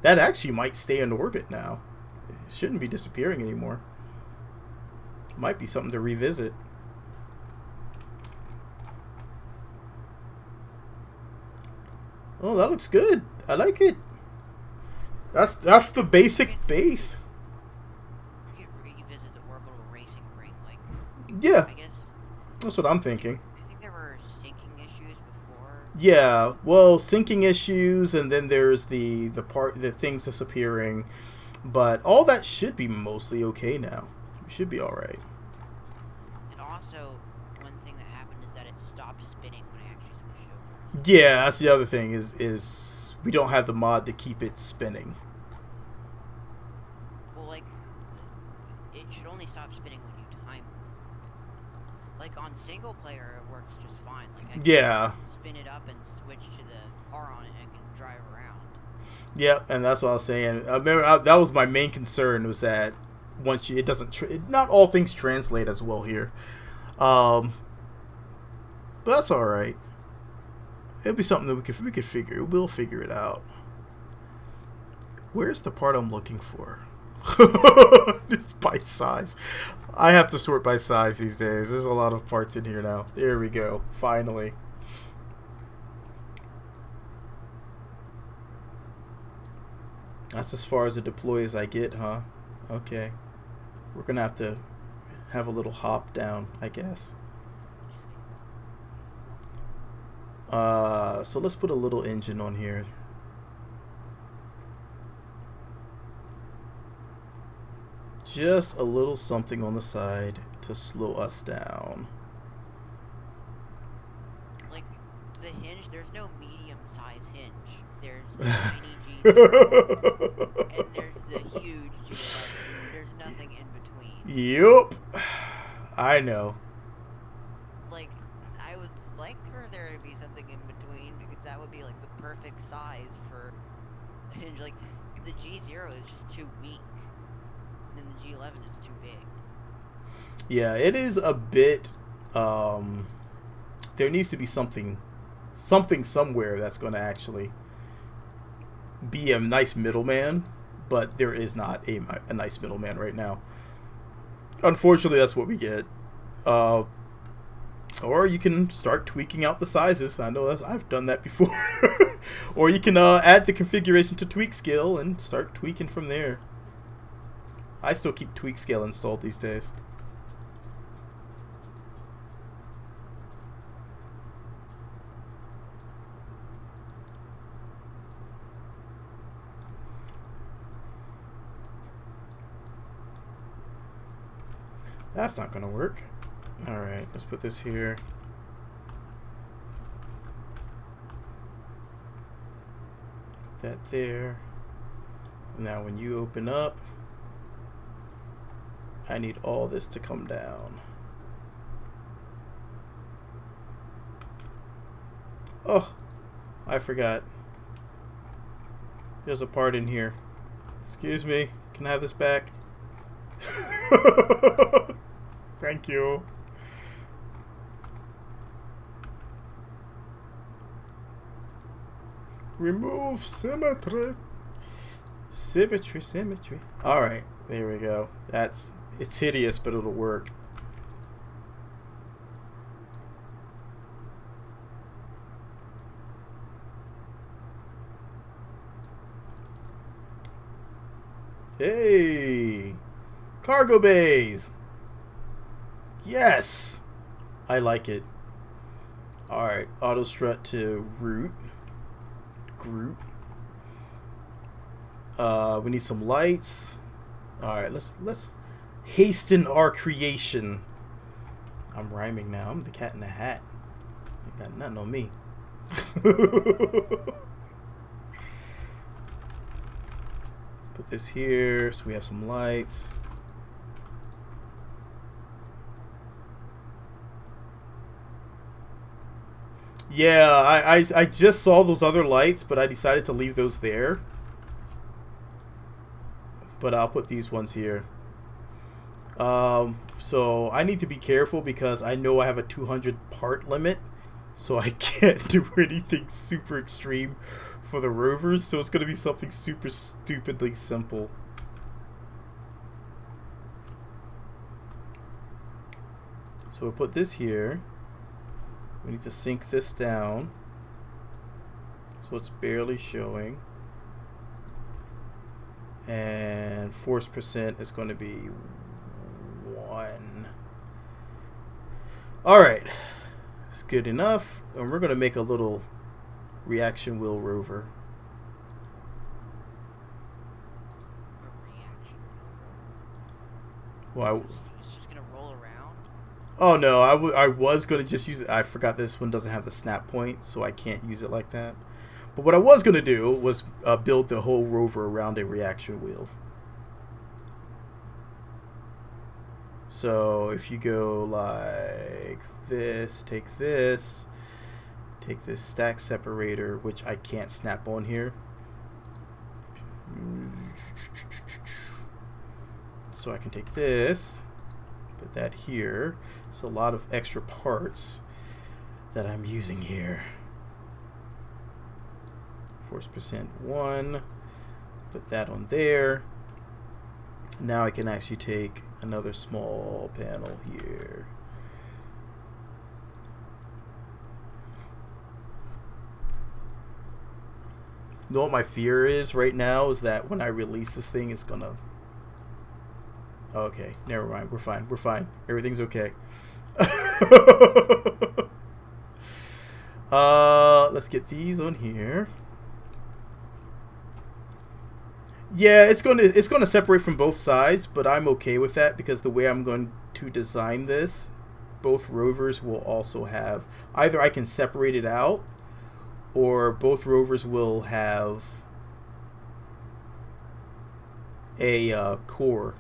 that actually might stay in orbit now. It shouldn't be disappearing anymore. Might be something to revisit. Oh, that looks good. I like it. That's the basic base. We could revisit the orbital racing ring, like. Yeah. I guess. That's what I'm thinking. I think there were sinking issues before. Yeah. Well, sinking issues, and then there's the things disappearing, but all that should be mostly okay now. We should be all right. And also, one thing that happened is that it stopped spinning when I actually switched over. Yeah, that's the other thing is we don't have the mod to keep it spinning. Well, like, it should only stop spinning when you time it. Like, on single player, it works just fine. Like, I can spin it up and switch to the car on it and I can drive around. Yeah, and that's what I was saying. I remember that was my main concern, was that once it doesn't, not all things translate as well here. But that's all right. It'll be something that we could figure. We'll figure it out. Where's the part I'm looking for? It's by size. I have to sort by size these days. There's a lot of parts in here now. There we go. Finally. That's as far as the deploy as I get, huh? Okay. We're going to have a little hop down, I guess. So let's put a little engine on here. Just a little something on the side to slow us down. Like, the hinge, there's no medium-sized hinge. There's the tiny G0, and there's the huge G11. There's nothing in between. Yup. I know. Like, I would like for there to be something in between, because that would be, like, the perfect size for a hinge. Like, the G0 is just too weak. And the G11 is too big. Yeah, it is a bit There needs to be something somewhere that's going to actually be a nice middleman, but there is not a nice middleman right now. Unfortunately, that's what we get. Or you can start tweaking out the sizes. I know I've done that before. Or you can add the configuration to tweak scale and start tweaking from there. I still keep tweak scale installed these days. That's not going to work. Alright, let's put this here. Put that there. Now when you open up, I need all this to come down. Oh, I forgot. There's a part in here. Excuse me, can I have this back? Thank you. Remove symmetry. Symmetry. Alright, there we go. It's hideous, but it'll work. Hey! Cargo bays! Yes! I like it. Alright, auto strut to root. Group. We need some lights. Alright, let's hasten our creation. I'm rhyming now. I'm the cat in the hat. You got nothing on me. Put this here so we have some lights. Yeah, I just saw those other lights, but I decided to leave those there. But I'll put these ones here. So I need to be careful because I know I have a 200 part limit, so I can't do anything super extreme for the rovers. So it's going to be something super stupidly simple. So we'll put this here. We need to sink this down so it's barely showing. And force percent is going to be 1. Alright, it's good enough. And we're going to make a little reaction wheel rover. Well, it's just going to roll around? Oh no, I was going to just use it. I forgot this one doesn't have the snap point, so I can't use it like that. But what I was going to do was build the whole rover around a reaction wheel. So if you go like this, take this stack separator, which I can't snap on here. So I can take this, put that here. It's a lot of extra parts that I'm using here. Force percent 1, put that on there. Now I can actually take another small panel here. You know what my fear is right now is that when I release this thing, it's gonna... Okay, never mind. We're fine. We're fine. Everything's okay. Let's get these on here. Yeah, it's gonna separate from both sides, but I'm okay with that because the way I'm going to design this, both rovers will also have either I can separate it out, or both rovers will have a core,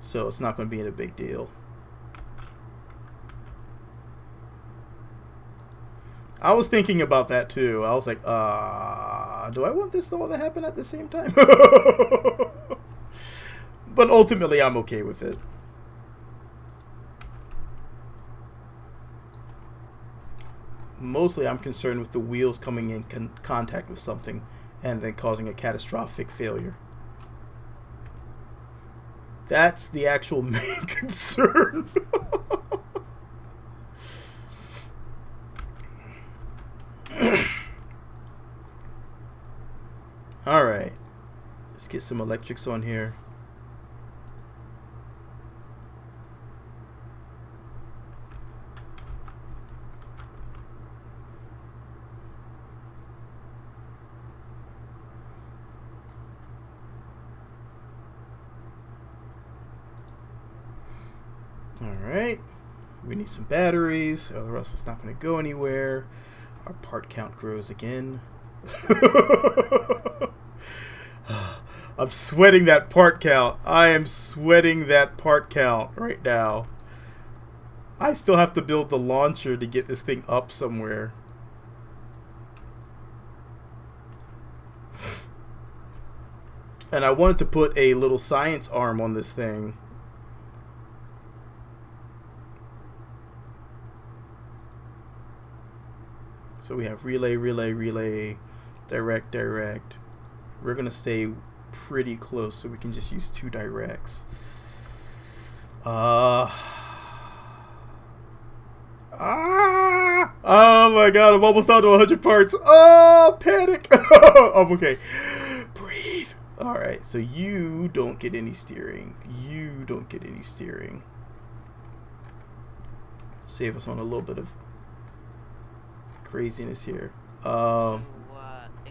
so it's not going to be a big deal. I was thinking about that too. I was like, do I want this all to happen at the same time? But ultimately, I'm okay with it. Mostly I'm concerned with the wheels coming in contact with something and then causing a catastrophic failure. That's the actual main concern. Alright. Let's get some electrics on here. Alright. We need some batteries, or else it's not going to go anywhere. Our part count grows again. I'm sweating that part count. I am sweating that part count right now. I still have to build the launcher to get this thing up somewhere. And I wanted to put a little science arm on this thing. So we have relay, relay, relay, direct, direct. We're going to stay pretty close so we can just use 2 directs. Oh my god, I'm almost down to 100 parts. Oh, panic. I'm okay. Breathe. Alright, so you don't get any steering. You don't get any steering. Save us on a little bit of craziness here. If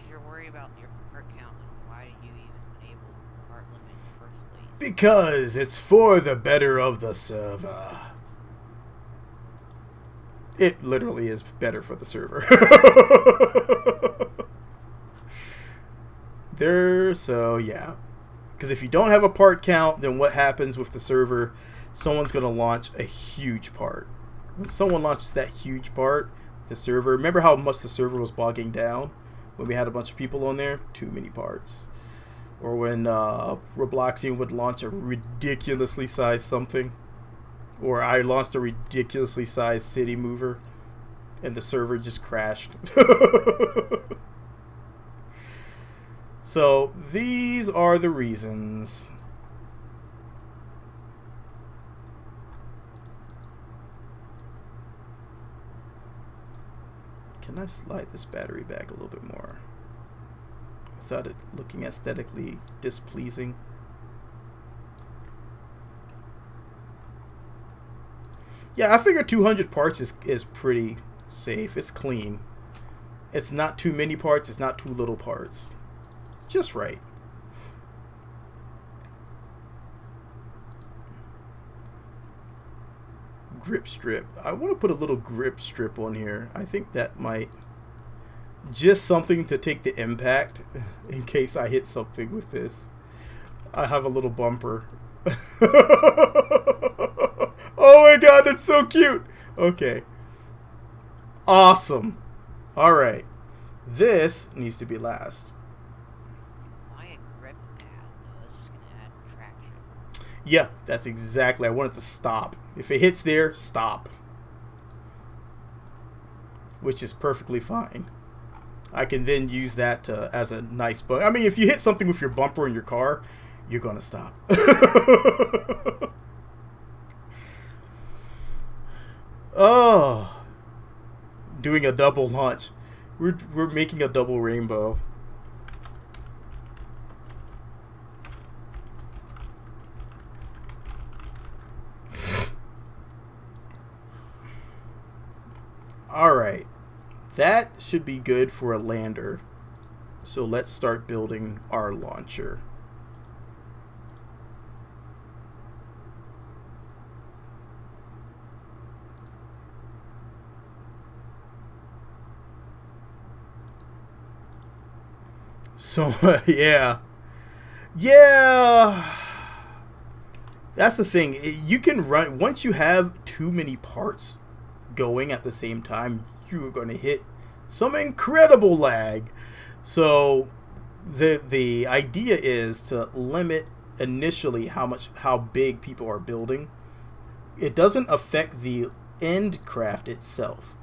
you're worried about your part count, then why did you even enable part limit in the first place? Because it's for the better of the server. It literally is better for the server. So yeah. Because if you don't have a part count, then what happens with the server? Someone's going to launch a huge part. When someone launches that huge part, the server, remember how much the server was bogging down when we had a bunch of people on there? Too many parts. Or when Robloxian would launch a ridiculously sized something, or I launched a ridiculously sized city mover and the server just crashed. So these are the reasons. Can I slide this battery back a little bit more without it looking aesthetically displeasing? Yeah, I figure 200 parts is pretty safe. It's clean. It's not too many parts. It's not too little parts. Just right. Grip strip. I want to put a little grip strip on here. I think that might... Just something to take the impact in case I hit something with this. I have a little bumper. Oh my god, that's so cute. Okay. Awesome. Alright. This needs to be last. Why a grip pad, though? It's just going to add traction. Yeah, that's exactly. I want it to stop. If it hits there, stop. Which is perfectly fine. I can then use that as a nice bump. I mean, if you hit something with your bumper in your car, you're going to stop. Oh. Doing a double launch. We're making a double rainbow. Alright. That should be good for a lander. So let's start building our launcher. So, yeah. Yeah! That's the thing. You can run... Once you have too many parts going at the same time, you're going to hit some incredible lag. So, the idea is to limit initially how big people are building. It doesn't affect the end craft itself.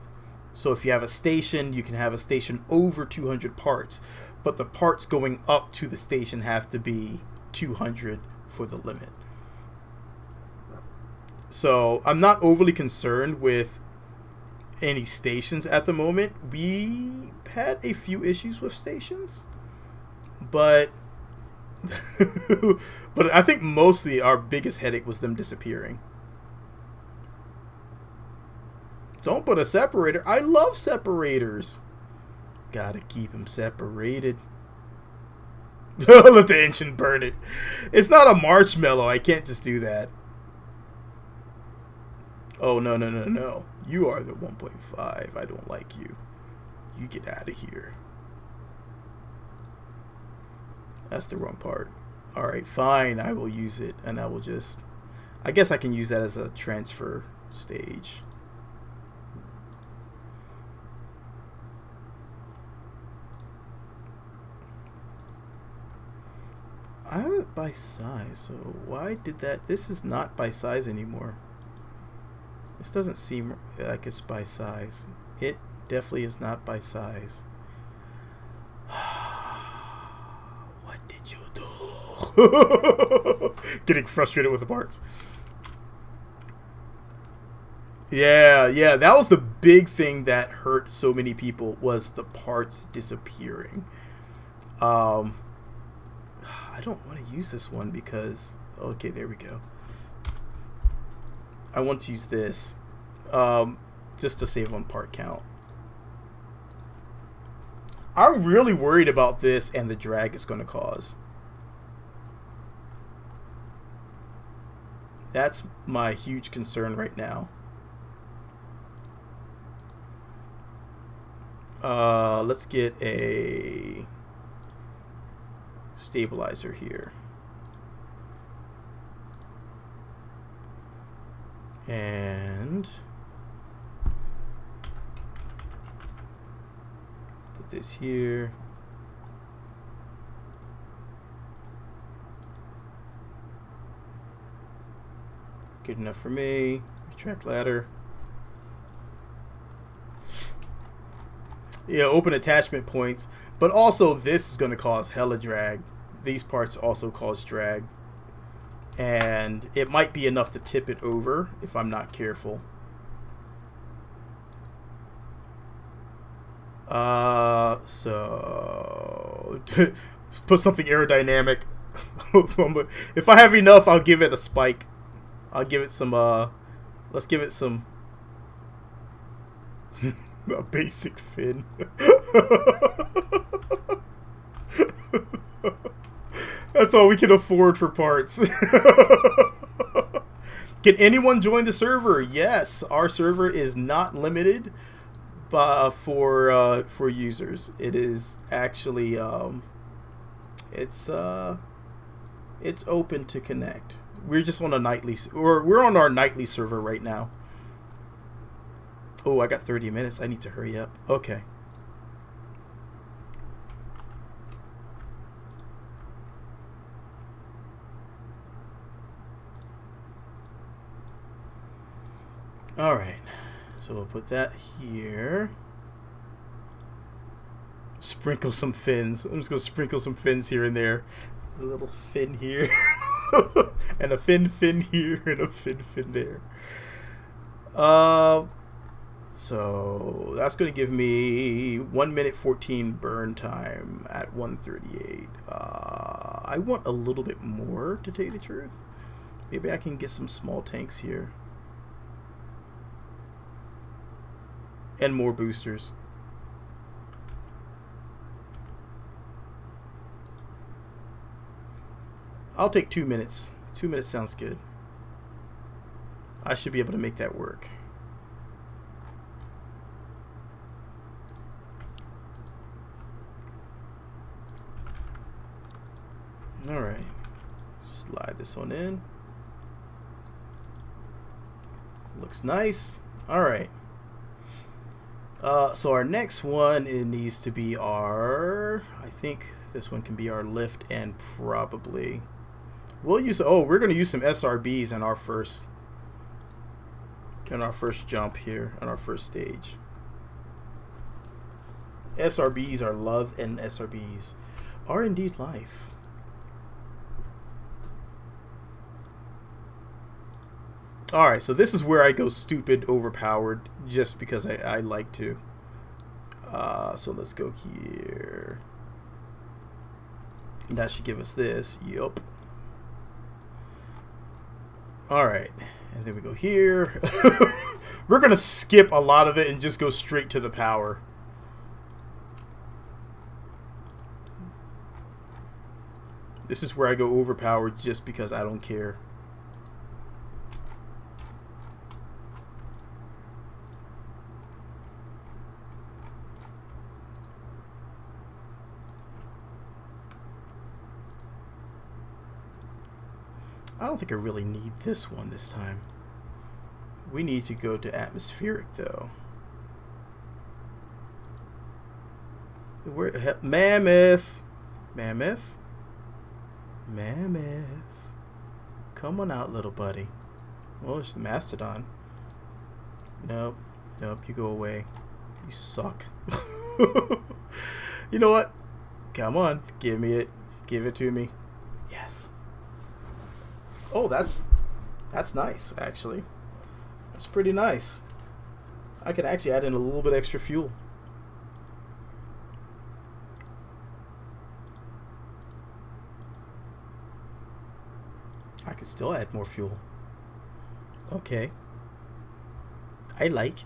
So if you have a station, you can have a station over 200 parts, but the parts going up to the station have to be 200 for the limit. So I'm not overly concerned with any stations at the moment. We had a few issues with stations, but but I think mostly our biggest headache was them disappearing. Don't put a separator. I love separators. Gotta keep them separated. Let the engine burn it. It's not a marshmallow. I can't just do that. Oh, no, no, no, no. You are the 1.5. I don't like you. You get out of here. That's the wrong part. Alright, fine. I will use it. And I will just... I guess I can use that as a transfer stage. I have it by size, so why did that? This is not by size anymore. This doesn't seem like it's by size. It definitely is not by size. What did you do? Getting frustrated with the parts. Yeah, that was the big thing that hurt so many people, was the parts disappearing. I don't want to use this one because... Okay, there we go. I want to use this just to save on part count. I'm really worried about this and the drag it's going to cause. That's my huge concern right now. Let's get a stabilizer here. And put this here. Good enough for me. Retract ladder. Yeah, open attachment points. But also this is going to cause hella drag. These parts also cause drag. And it might be enough to tip it over if I'm not careful. So put something aerodynamic. If I have enough, I'll give it a spike. I'll give it some let's give it some a basic fin. That's all we can afford for parts. Can anyone join the server? Yes, our server is not limited for users. It is actually it's open to connect. We're just on a nightly, or we're on our nightly server right now. Oh, I got 30 minutes. I need to hurry up. Okay. Alright, so we'll put that here. Sprinkle some fins. I'm just going to sprinkle some fins here and there. A little fin here. And a fin here. And a fin there. So that's going to give me 1 minute 14 burn time at 138. I want a little bit more, to tell you the truth. Maybe I can get some small tanks here. And more boosters. I'll take 2 minutes. 2 minutes sounds good. I should be able to make that work. Alright. Slide this on in. Looks nice. Alright. So our next one, it needs to be our... I think this one can be our lift, and probably... We'll use... Oh, we're going to use some SRBs in our first jump here, on our first stage. SRBs are love, and SRBs are indeed life. Alright, so this is where I go stupid overpowered just because I like to. So let's go here. And that should give us this. Yup. Alright, and then we go here. We're going to skip a lot of it and just go straight to the power. This is where I go overpowered just because I don't care. I don't think I really need this one this time. We need to go to atmospheric though. Where Mammoth? Mammoth? Mammoth. Come on out, little buddy. Oh, it's the Mastodon. Nope. Nope, you go away. You suck. You know what? Come on, give me it. Give it to me. Yes. Oh, that's nice, actually. That's pretty nice. I could actually add in a little bit extra fuel. I could still add more fuel. Okay. I like.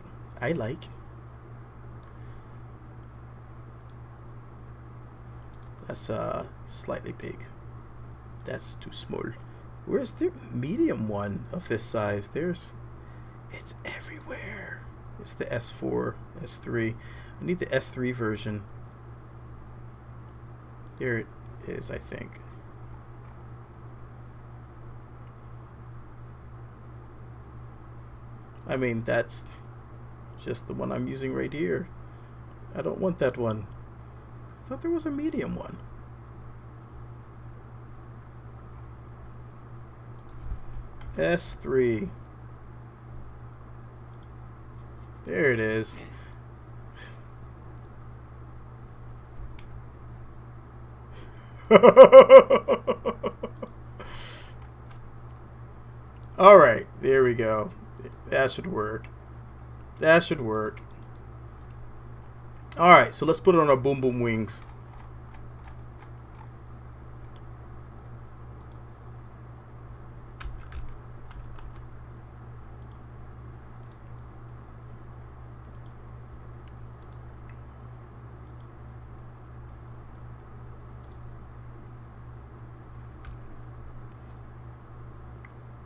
That's slightly big. That's too small. Where's the medium one of this size? It's everywhere. It's the S4, S3. I need the S3 version. There it is, I think. I mean, that's just the one I'm using right here. I don't want that one. I thought there was a medium one. S3. There it is. Alright, there we go. That should work. That should work. Alright, so let's put it on our boom boom wings.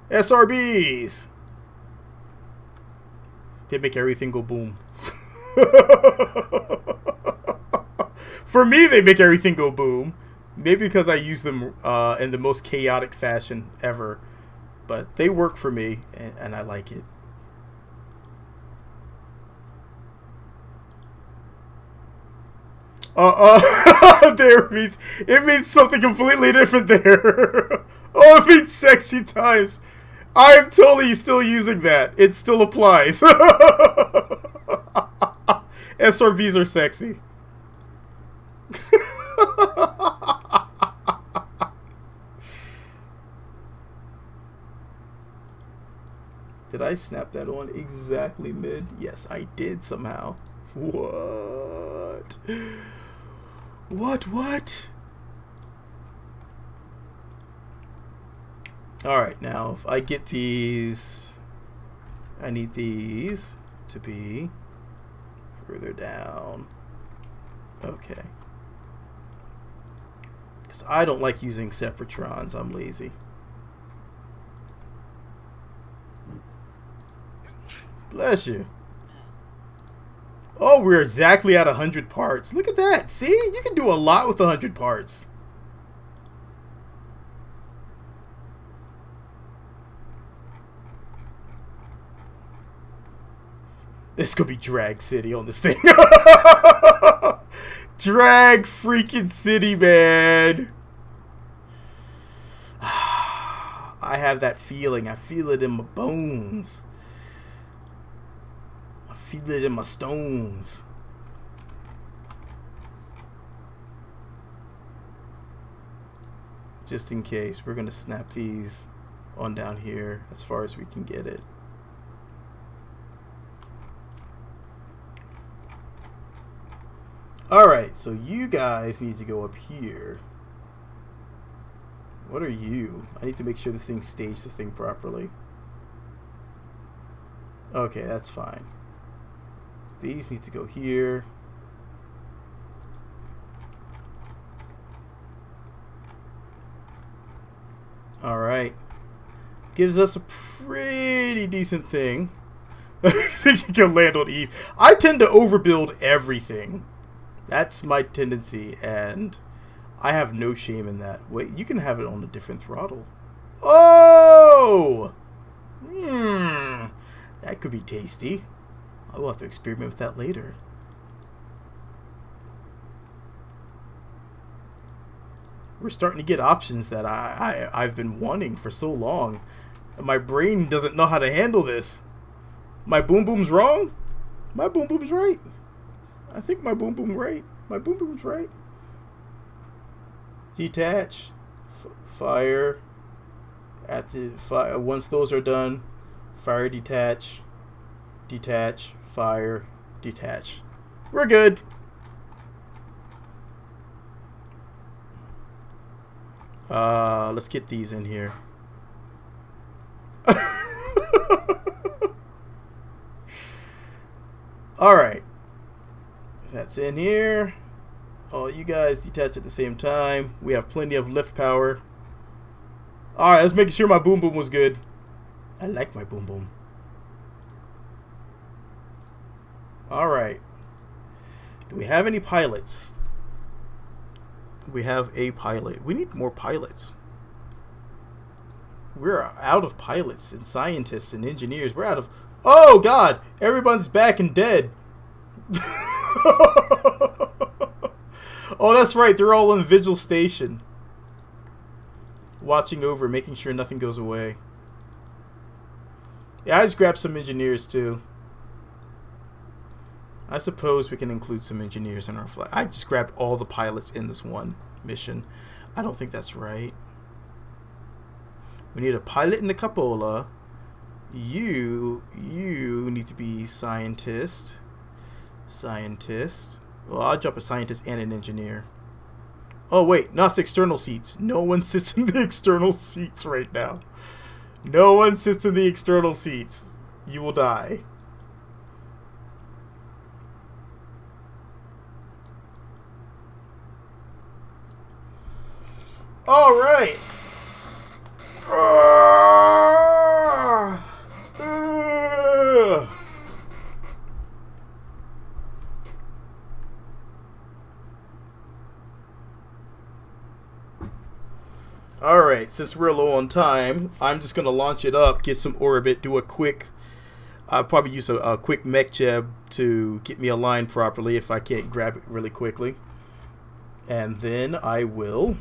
SRBs! They make everything go boom. For me, they make everything go boom. Maybe because I use them in the most chaotic fashion ever. But they work for me, and I like it. There it means something completely different there. Oh, it means sexy times. I'm totally still using that. It still applies. SRBs are sexy. Did I snap that on exactly mid? Yes, I did somehow. What? What? Alright, now if I get these, I need these to be further down. Okay. Because I don't like using Separatrons, I'm lazy. Bless you. Oh, we're exactly at 100 parts. Look at that. See? You can do a lot with 100 parts. This could be Drag City on this thing. Drag freaking City, man. I have that feeling. I feel it in my bones. I feel it in my stones. just in case, we're going to snap these on down here as far as we can get it. Alright, so you guys need to go up here. What are you? I need to make sure this thing stages this thing properly. Okay, that's fine. These need to go here. Alright. Gives us a pretty decent thing. I think you can land on Eve. I tend to overbuild everything. That's my tendency, and I have no shame in that. Wait, you can have it on a different throttle. Oh! That could be tasty. I will have to experiment with that later. We're starting to get options that I've been wanting for so long. My brain doesn't know how to handle this. My boom boom's wrong? My boom boom's right. I think my boom boom right. My boom boom's right. Detach, fire. At the once those are done, fire, detach, detach, fire, detach. We're good. Let's get these in here. All right. That's in here. All you guys detach at the same time. We have plenty of lift power. Alright, let's make sure my boom boom was good. I like my boom boom. Alright. Do we have any pilots? We have a pilot. We need more pilots. We're out of pilots and scientists and engineers. We're out of... Oh, God! Everyone's back and dead. Oh, that's right. They're all in Vigil Station. Watching over, making sure nothing goes away. Yeah, I just grabbed some engineers, too. I suppose we can include some engineers in our flight. I just grabbed all the pilots in this one mission. I don't think that's right. We need a pilot in the cupola. You need to be scientist. Scientist. Well, I'll drop a scientist and an engineer. Oh, wait. Not external seats. No one sits in the external seats right now. No one sits in the external seats. You will die. All right. Alright, since we're low on time, I'm just going to launch it up, get some orbit, do a quick... I'll probably use a quick mech jab to get me aligned properly if I can't grab it really quickly. And then I will...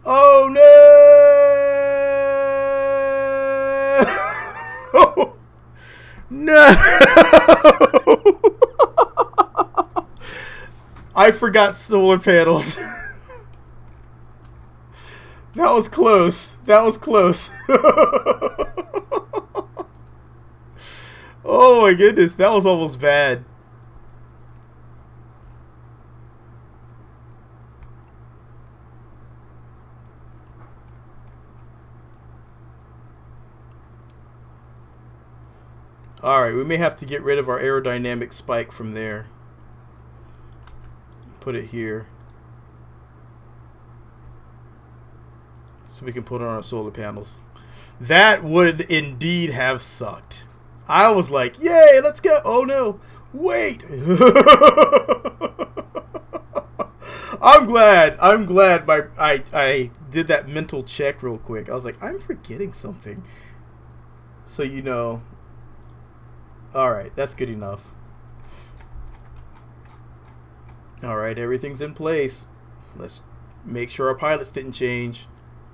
Oh no! No! I forgot solar panels. That was close. That was close. Oh my goodness, that was almost bad. Alright, we may have to get rid of our aerodynamic spike from there. Put it here. So we can put on our solar panels. That would indeed have sucked. I was like, yay, let's go. Oh no, wait. I'm glad I did that mental check real quick. I was like, I'm forgetting something. So you know. Alright, that's good enough. Alright, everything's in place. Let's make sure our pilots didn't change.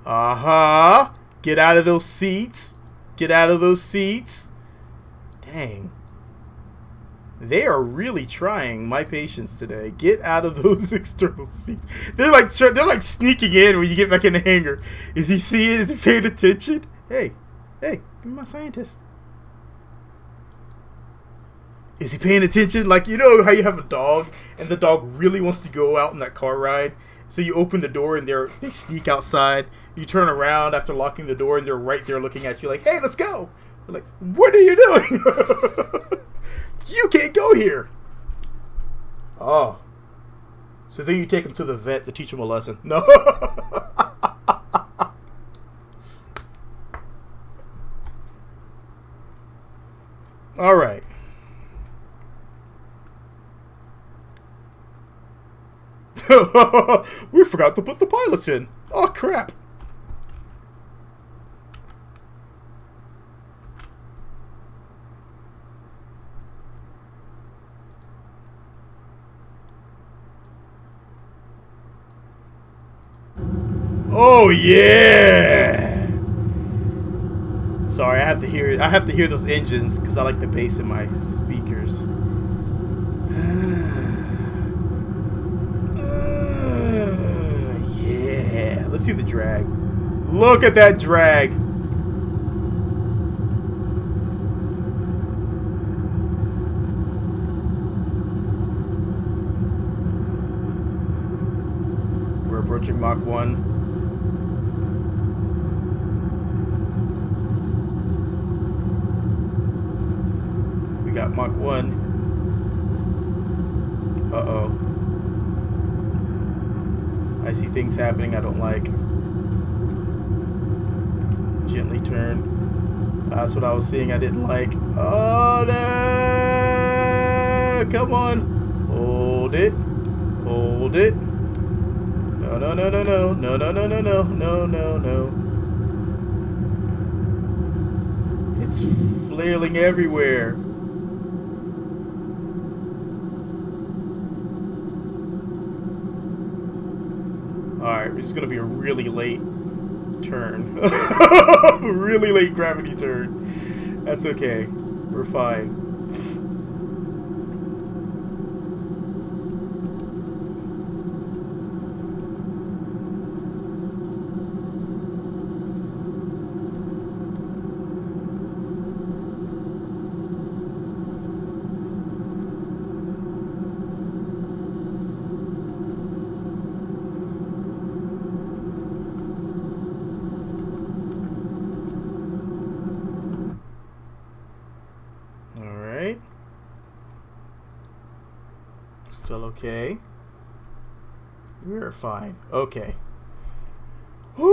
Aha! Get out of those seats. Get out of those seats. Dang. They are really trying my patience today. Get out of those external seats. They're like sneaking in when you get back in the hangar. Is he seeing? Is he paying attention? Hey, give me my scientist. Is he paying attention? Like, you know how you have a dog and the dog really wants to go out on that car ride? So you open the door and they sneak outside. You turn around after locking the door and they're right there looking at you like, hey, let's go. You're like, what are you doing? You can't go here. Oh. So then you take him to the vet to teach him a lesson. No. All right. We forgot to put the pilots in. Oh, crap. Oh yeah! Sorry, I have to hear those engines because I like the bass in my speakers. Yeah, let's see the drag. Look at that drag. We're approaching Mach 1. We got Mach 1. Uh-oh. I see things happening I don't like. Gently turn. That's what I was seeing I didn't like. Oh, no! Come on. Hold it. Hold it. No, no, no, no, no. No, no, no, no, no. No, no, no. It's flailing everywhere. Alright, it's going to be a really late turn. Really late gravity turn. That's okay. We're fine. Still okay. We're fine. Okay. Ooh.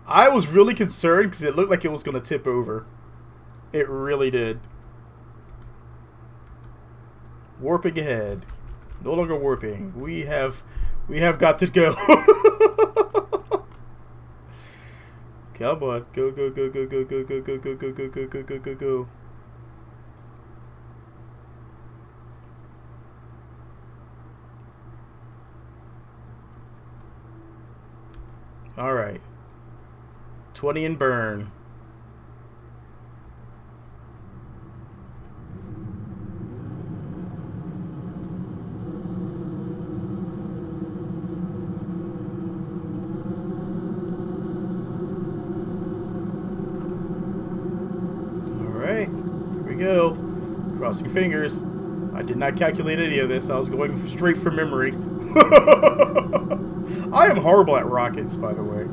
I was really concerned because it looked like it was going to tip over. It really did. Warping ahead. No longer warping. We have got to go. Come on. Go, go, go, go, go, go, go, go, go, go, go, go, go, go, go, go. Alright. 20 and burn. Go. Crossing fingers. I did not calculate any of this. I was going straight from memory. I am horrible at rockets, by the way.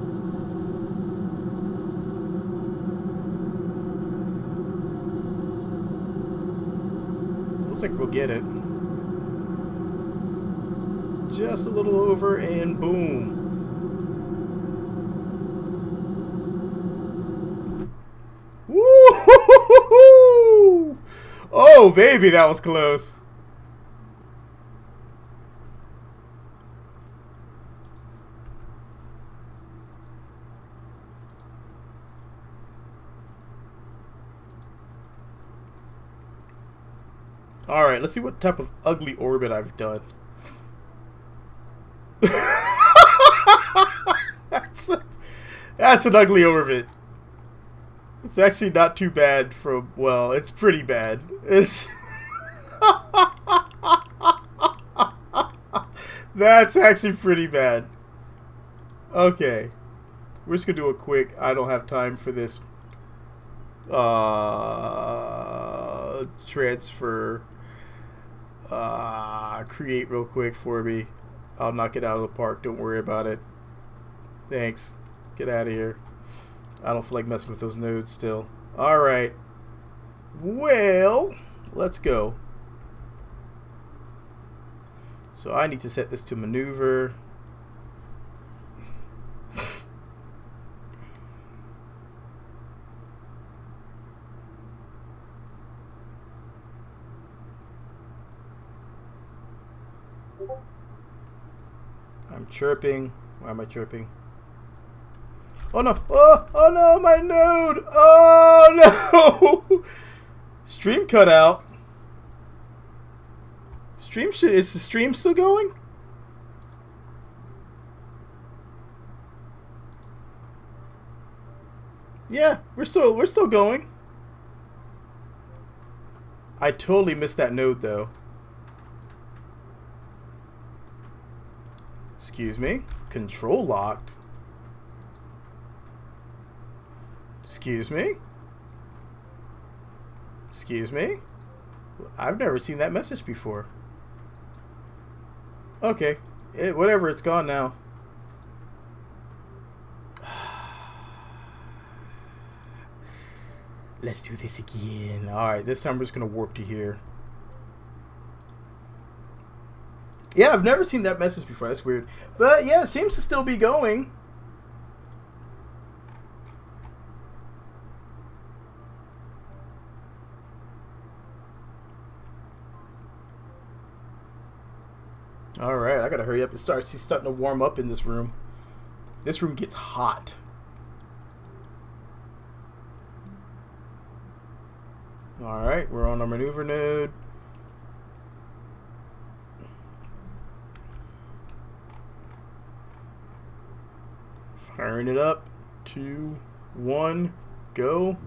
Looks like we'll get it. Just a little over and boom. Woo! Oh, baby, that was close. Alright, let's see what type of ugly orbit I've done. That's an ugly orbit. It's actually not too bad from, well, it's pretty bad. It's that's actually pretty bad. Okay. We're just gonna do a quick, I don't have time for this transfer create real quick for me. I'll knock it out of the park, don't worry about it. Thanks. Get out of here. I don't feel like messing with those nodes still. Alright. Well, let's go. So I need to set this to maneuver. I'm chirping. Why am I chirping? Oh no! Oh no! My node! Oh no! Stream cut out. Is the stream still going? Yeah, we're still going. I totally missed that node though. Excuse me? Control locked? Excuse me? Excuse me? I've never seen that message before. Okay. Whatever, it's gone now. Let's do this again. Alright, this time we're just going to warp to here. Yeah, I've never seen that message before. That's weird. But yeah, it seems to still be going. Alright, I gotta hurry up. He's starting to warm up in this room. This room gets hot. Alright, we're on our maneuver node. Firing it up. 2, 1, go.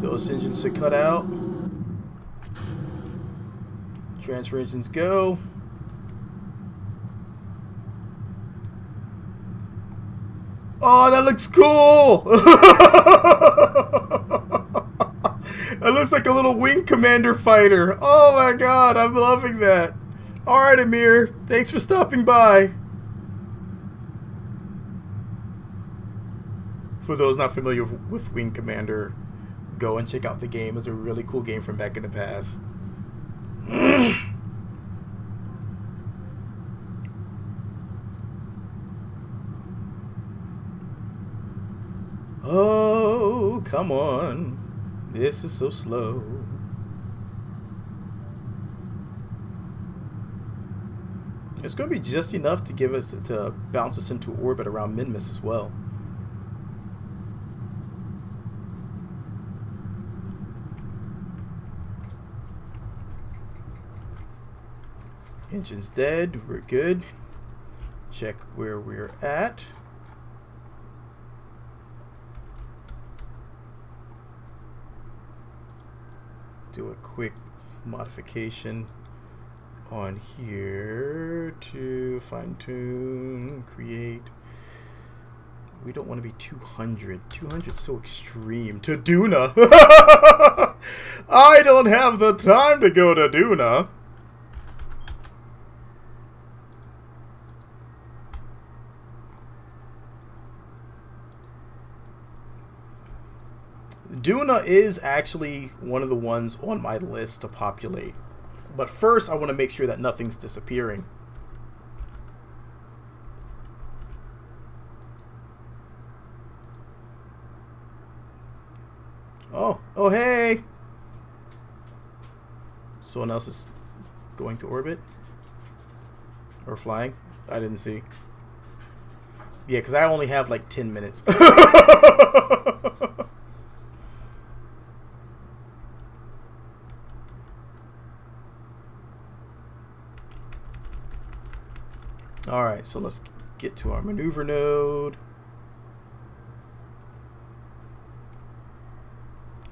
Those engines should cut out. Transfer engines go. Oh, that looks cool! That looks like a little wing commander fighter. Oh my god, I'm loving that. Alright, Amir. Thanks for stopping by. For those not familiar with Wing Commander, go and check out the game. It's a really cool game from back in the past. Oh, come on. This is so slow. It's going to be just enough to give us to bounce us into orbit around Minmus as well. Engine's dead. We're good. Check where we're at. Do a quick modification on here to fine tune, create. We don't want to be 200. 200 is so extreme. To Duna. I don't have the time to go to Duna. Duna is actually one of the ones on my list to populate. But first, I want to make sure that nothing's disappearing. Oh, hey! Someone else is going to orbit? Or flying? I didn't see. Yeah, because I only have like 10 minutes. Alright, so let's Get to our maneuver node.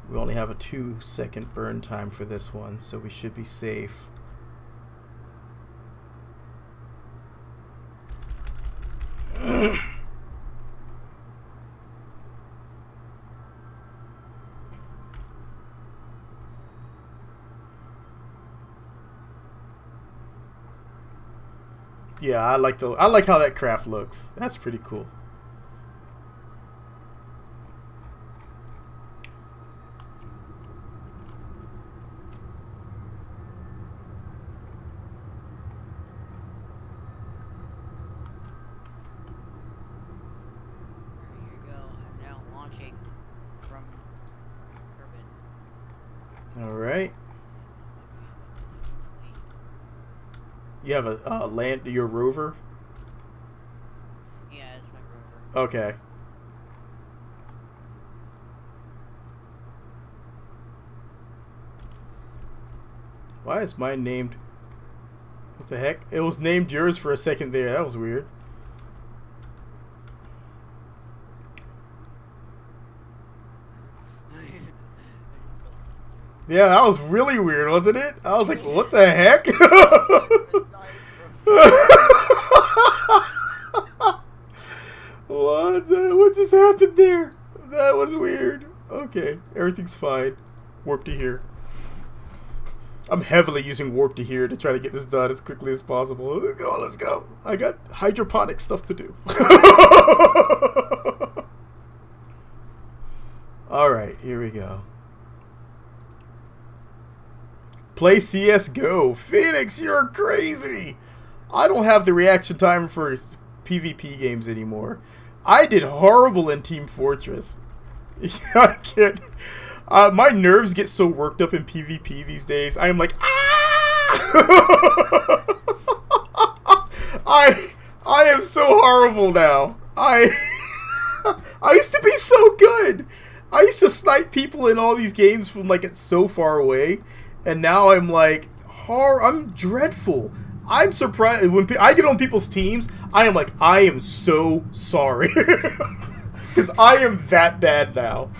We only have a 2-second burn time for this one, so we should be safe. Yeah, I like how that craft looks. That's pretty cool. Alright. You have a your rover? Yeah, it's my rover. Okay. Why is mine named? What the heck? It was named yours for a second there. That was weird. Yeah, that was really weird, wasn't it? I was like, what the heck? What just happened there? That was weird. Okay, everything's fine. Warp to here. I'm heavily using warp to here to try to get this done as quickly as possible. Let's go, let's go. I got hydroponic stuff to do. Alright, here we go. Play CSGO. Phoenix, you're crazy. I don't have the reaction time for PvP games anymore. I did horrible in Team Fortress. I can't. My nerves get so worked up in PvP these days. I am like, ah! I am so horrible now. I used to be so good. I used to snipe people in all these games from like it's so far away. And now I'm like, I'm dreadful. I'm surprised when I get on people's teams. I am like, I am so sorry, because I am that bad now.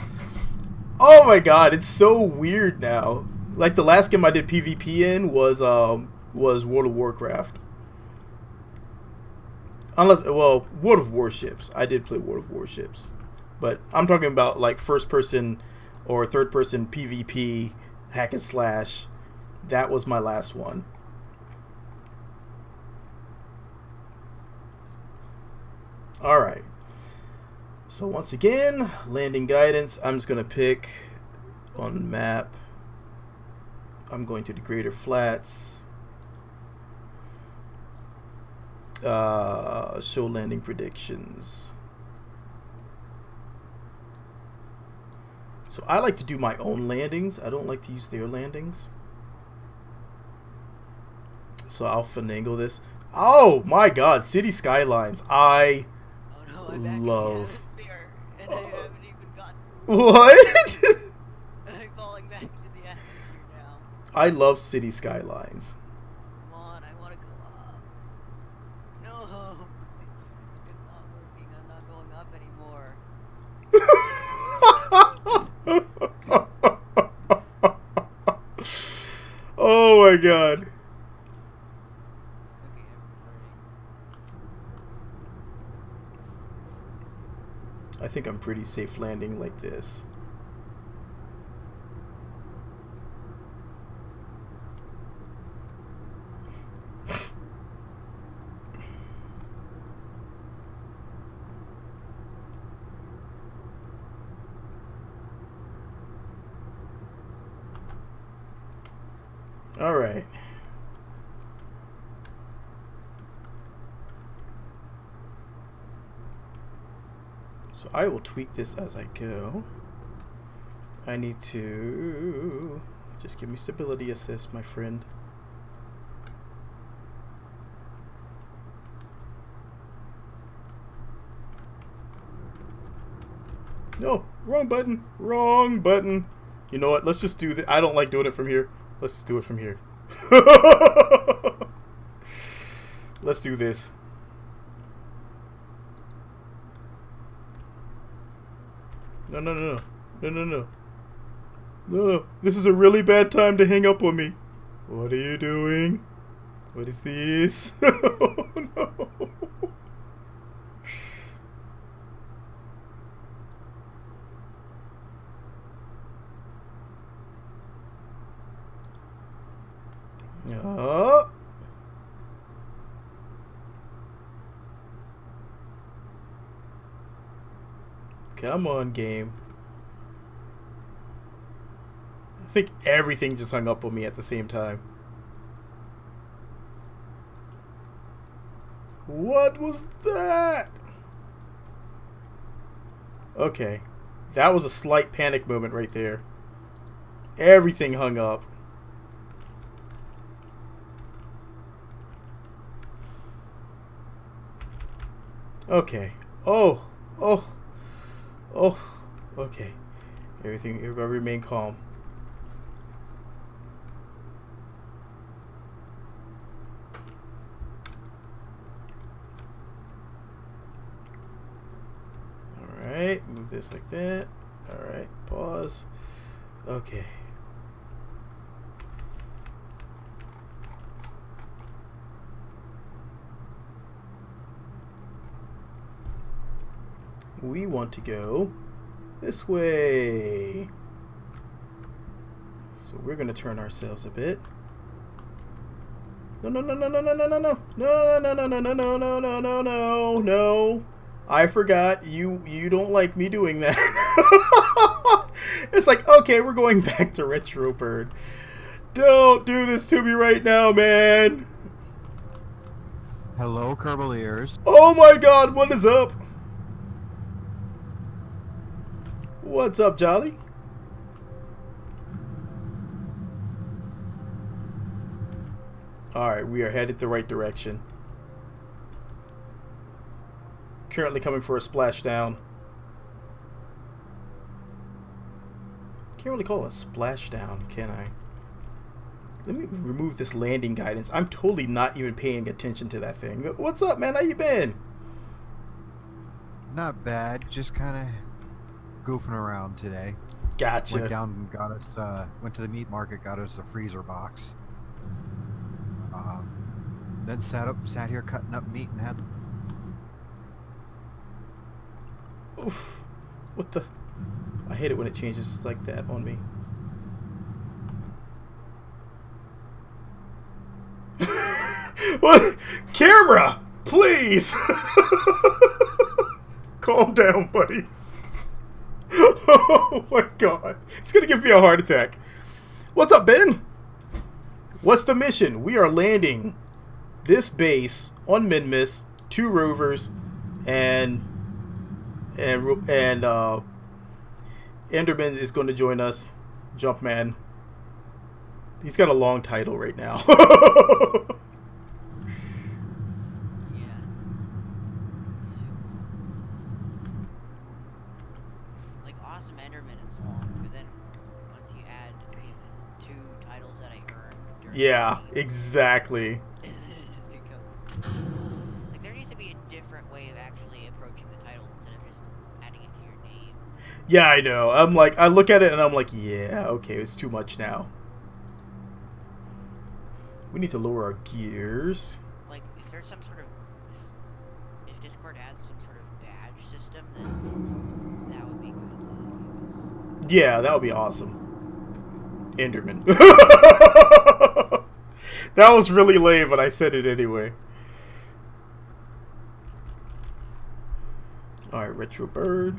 Oh my god, it's so weird now. Like the last game I did PvP in was World of Warcraft. World of Warships. I did play World of Warships, but I'm talking about like first person or third person PvP. Hack and slash. That was my last one. Alright. So once again, landing guidance. I'm just going to pick on map. I'm going to the Greater Flats. Show landing predictions. So I like to do my own landings. I don't like to use their landings. So I'll finagle this. Oh my god, City Skylines. I love. And I haven't even gotten... What? I'm falling back into the atmosphere now. I love City Skylines. Come on, I want to go up. No, it's not working. I'm not going up anymore. Oh my god. Okay, I think I'm pretty safe landing like this. All right. So I will tweak this as I go. I need to just give me stability assist, my friend. No, wrong button. Wrong button. You know what? Let's just do that. I don't like doing it from here. Let's just do it from here. Let's do this. No, no, no, no. No, no, no. No, this is a really bad time to hang up on me. What are you doing? What is this? Oh, no. Oh. Come on, game. I think everything just hung up on me at the same time. What was that? Okay. That was a slight panic moment right there. Everything hung up. Okay. Oh. Oh. Oh. Okay. Everybody remain calm. Alright, move this like that. Alright, pause. Okay. We want to go this way. So we're going to turn ourselves a bit. No, no, no, no, no, no, no, no, no. No, no, no, no, no, no, no, no, no, no, no. I forgot. You don't like me doing that. It's like, okay, we're going back to Retro Bird. Don't do this to me right now, man. Hello, Kerbal ears. Oh my god, what is up? What's up, Jolly? Alright, we are headed the right direction. Currently coming for a splashdown. Can't really call it a splashdown, can I? Let me remove this landing guidance. I'm totally not even paying attention to that thing. What's up, man? How you been? Not bad. Just kind of goofing around today. Gotcha. Went down and got us. Went to the meat market, got us a freezer box. Then sat here cutting up meat and had. Oof. What the? I hate it when it changes like that on me. What? Camera! Please! Calm down, buddy. Oh my god. It's gonna give me a heart attack. What's up, Ben? What's the mission? We are landing this base on Minmus, 2 rovers, and Enderman is going to join us. Jumpman. He's got a long title right now. Yeah. Like, awesome Enderman is long, but then once you add the 2 titles that I earned during Yeah, the game, exactly. it just becomes... Like, there needs to be a different way of actually approaching the titles instead of just adding it to your name. Yeah, I know. I'm like, I look at it and I'm like, yeah, okay, it's too much now. We need to lower our gears. Like, if there's some sort of... If Discord adds some sort of badge system, then that would be good to use. Yeah, that would be awesome. Enderman. That was really lame, but I said it anyway. Alright, Retro Bird.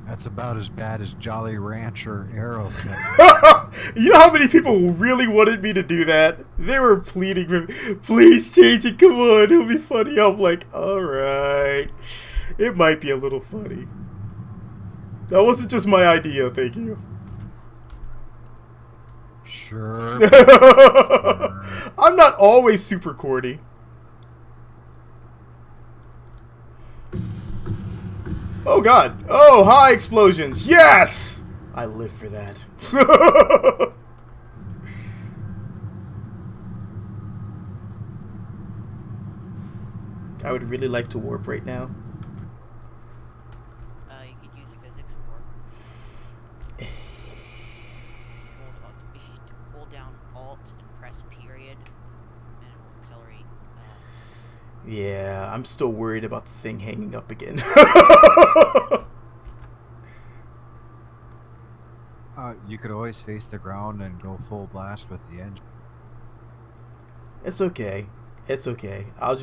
That's about as bad as Jolly Rancher Aerosmith. You know how many people really wanted me to do that? They were pleading with me, please change it, come on, it'll be funny. I'm like, alright. It might be a little funny. That wasn't just my idea, thank you. Sure. I'm not always super corny. Oh god. Oh, high explosions. Yes! I live for that. I would really like to warp right now. You could use physics warp. Yeah, I'm still worried about the thing hanging up again. You could always face the ground and go full blast with the engine. It's okay. It's okay. I'll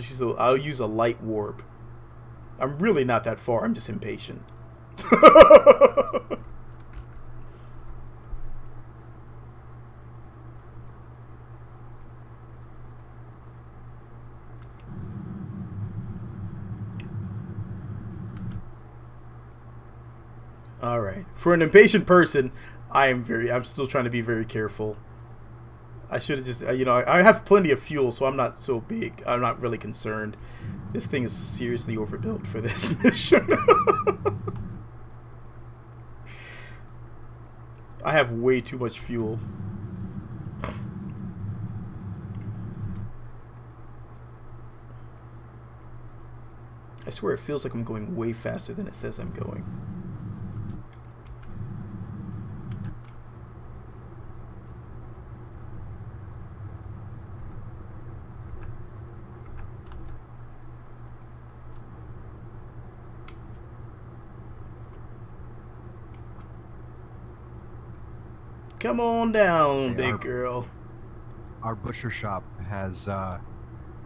use a light warp. I'm really not that far. I'm just impatient. All right. For an impatient person, I'm still trying to be very careful. I should have just, I have plenty of fuel, so I'm not so big. I'm not really concerned. This thing is seriously overbuilt for this mission. I have way too much fuel. I swear it feels like I'm going way faster than it says I'm going. Come on down, big girl. Our butcher shop has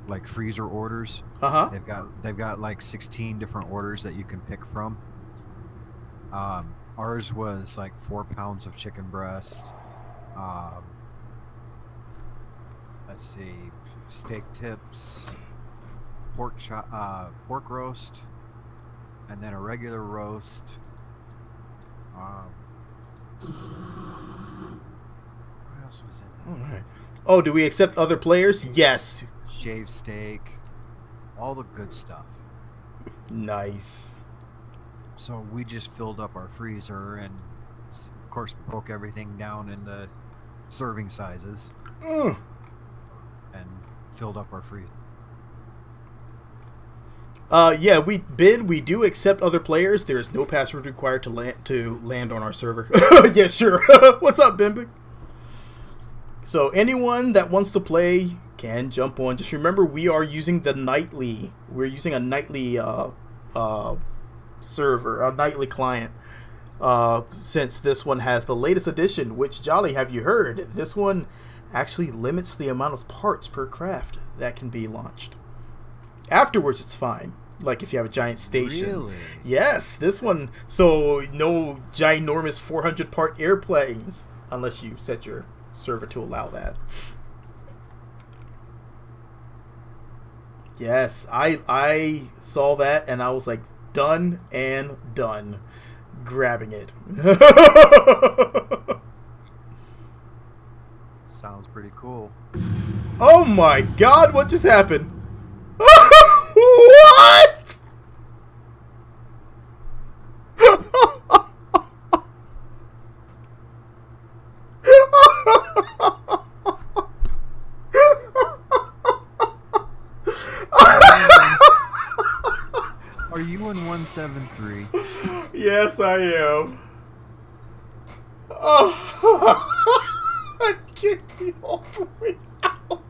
like freezer orders. They've got like 16 different orders that you can pick from. Ours was like 4 pounds of chicken breast. Let's see, steak tips, pork roast, and then a regular roast. What else was in there? All right. Oh, do we accept other players? Yes. Shaved steak, all the good stuff. Nice. So we just filled up our freezer and, of course, broke everything down into serving sizes and filled up our freezer. Yeah, we do accept other players. There is no password required to land on our server. Yeah, sure. What's up, Bimbic? So anyone that wants to play can jump on. Just remember, we are using the nightly. We're using a nightly server, a nightly client. Since this one has the latest edition, which, Jolly, have you heard? This one actually limits the amount of parts per craft that can be launched. Afterwards, it's fine. Like if you have a giant station. Really? Yes, this one. So no ginormous 400 part airplanes unless you set your server to allow that. Yes, I saw that and I was like, done and done. Grabbing it. Sounds pretty cool. Oh my god, what just happened? What? Are you in 173? Yes, I am. Oh, I kicked me all the way out.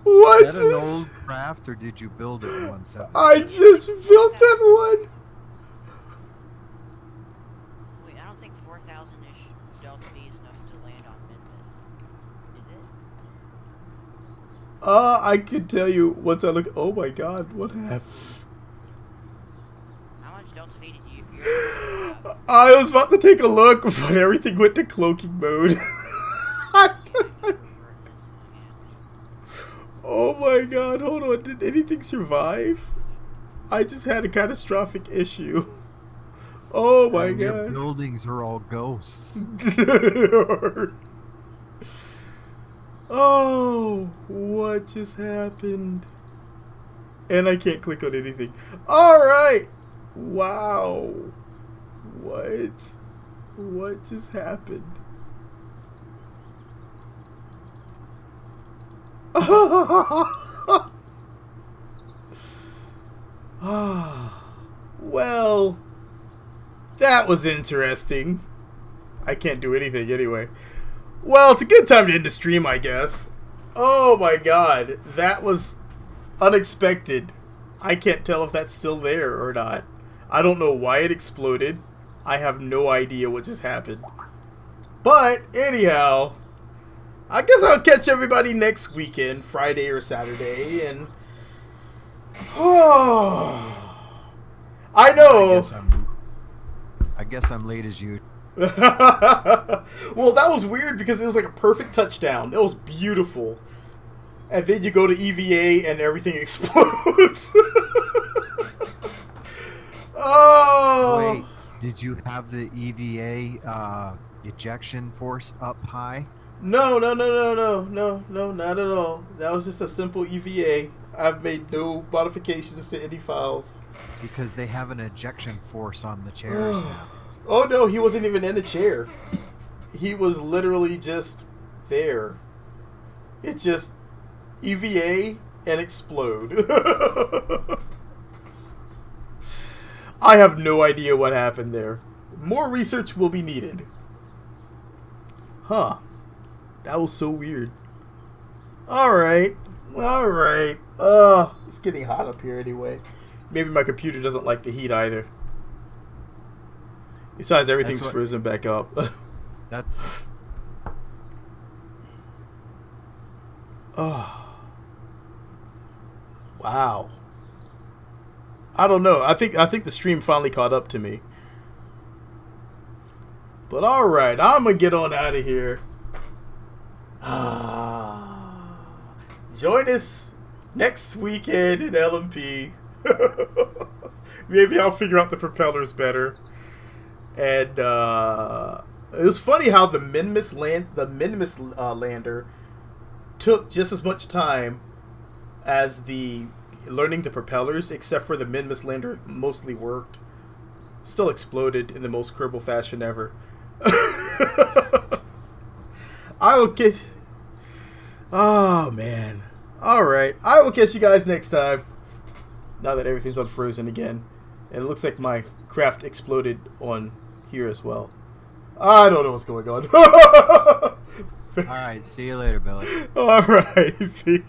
What Is that an old craft, or did you build it in 173? I just built that one. Wait, I don't think 4,000-ish Delta V is enough to land on Minmus. Is it? I could tell you once I look. Oh my god, what happened? How much Delta V did you have? I was about to take a look, but everything went to cloaking mode. Oh my god, hold on. Did anything survive? I just had a catastrophic issue. Oh my god. Your buildings are all ghosts. Oh, what just happened? And I can't click on anything. Alright. Wow. What? What just happened? Well, that was interesting. I can't do anything anyway. Well, it's a good time to end the stream, I guess. Oh my god, that was unexpected. I can't tell if that's still there or not. I don't know why it exploded. I have no idea what just happened. But, anyhow, I guess I'll catch everybody next weekend, Friday or Saturday, and... Oh, I know! I guess I'm late as you. Well, that was weird because it was like a perfect touchdown. It was beautiful. And then you go to EVA and everything explodes. Oh! Wait, did you have the EVA ejection force up high? No, not at all. That was just a simple EVA. I've made no modifications to any files. Because they have an ejection force on the chairs now. Oh no, he wasn't even in a chair. He was literally just there. It just EVA and explode. I have no idea what happened there. More research will be needed. Huh. That was so weird. Alright. It's getting hot up here anyway. Maybe my computer doesn't like the heat either. Besides, everything's frozen back up. That. Oh. Wow. I don't know. I think the stream finally caught up to me. But alright, I'm gonna get on out of here. Join us next weekend in LMP. Maybe I'll figure out the propellers better. And it was funny how the Minmus lander took just as much time as the learning the propellers, except for the Minmus lander mostly worked. Still exploded in the most Kerbal fashion ever. I will get. Oh man! All right, I will catch you guys next time. Now that everything's unfrozen again, and it looks like my craft exploded on here as well. I don't know what's going on. All right, see you later, Billy. All right.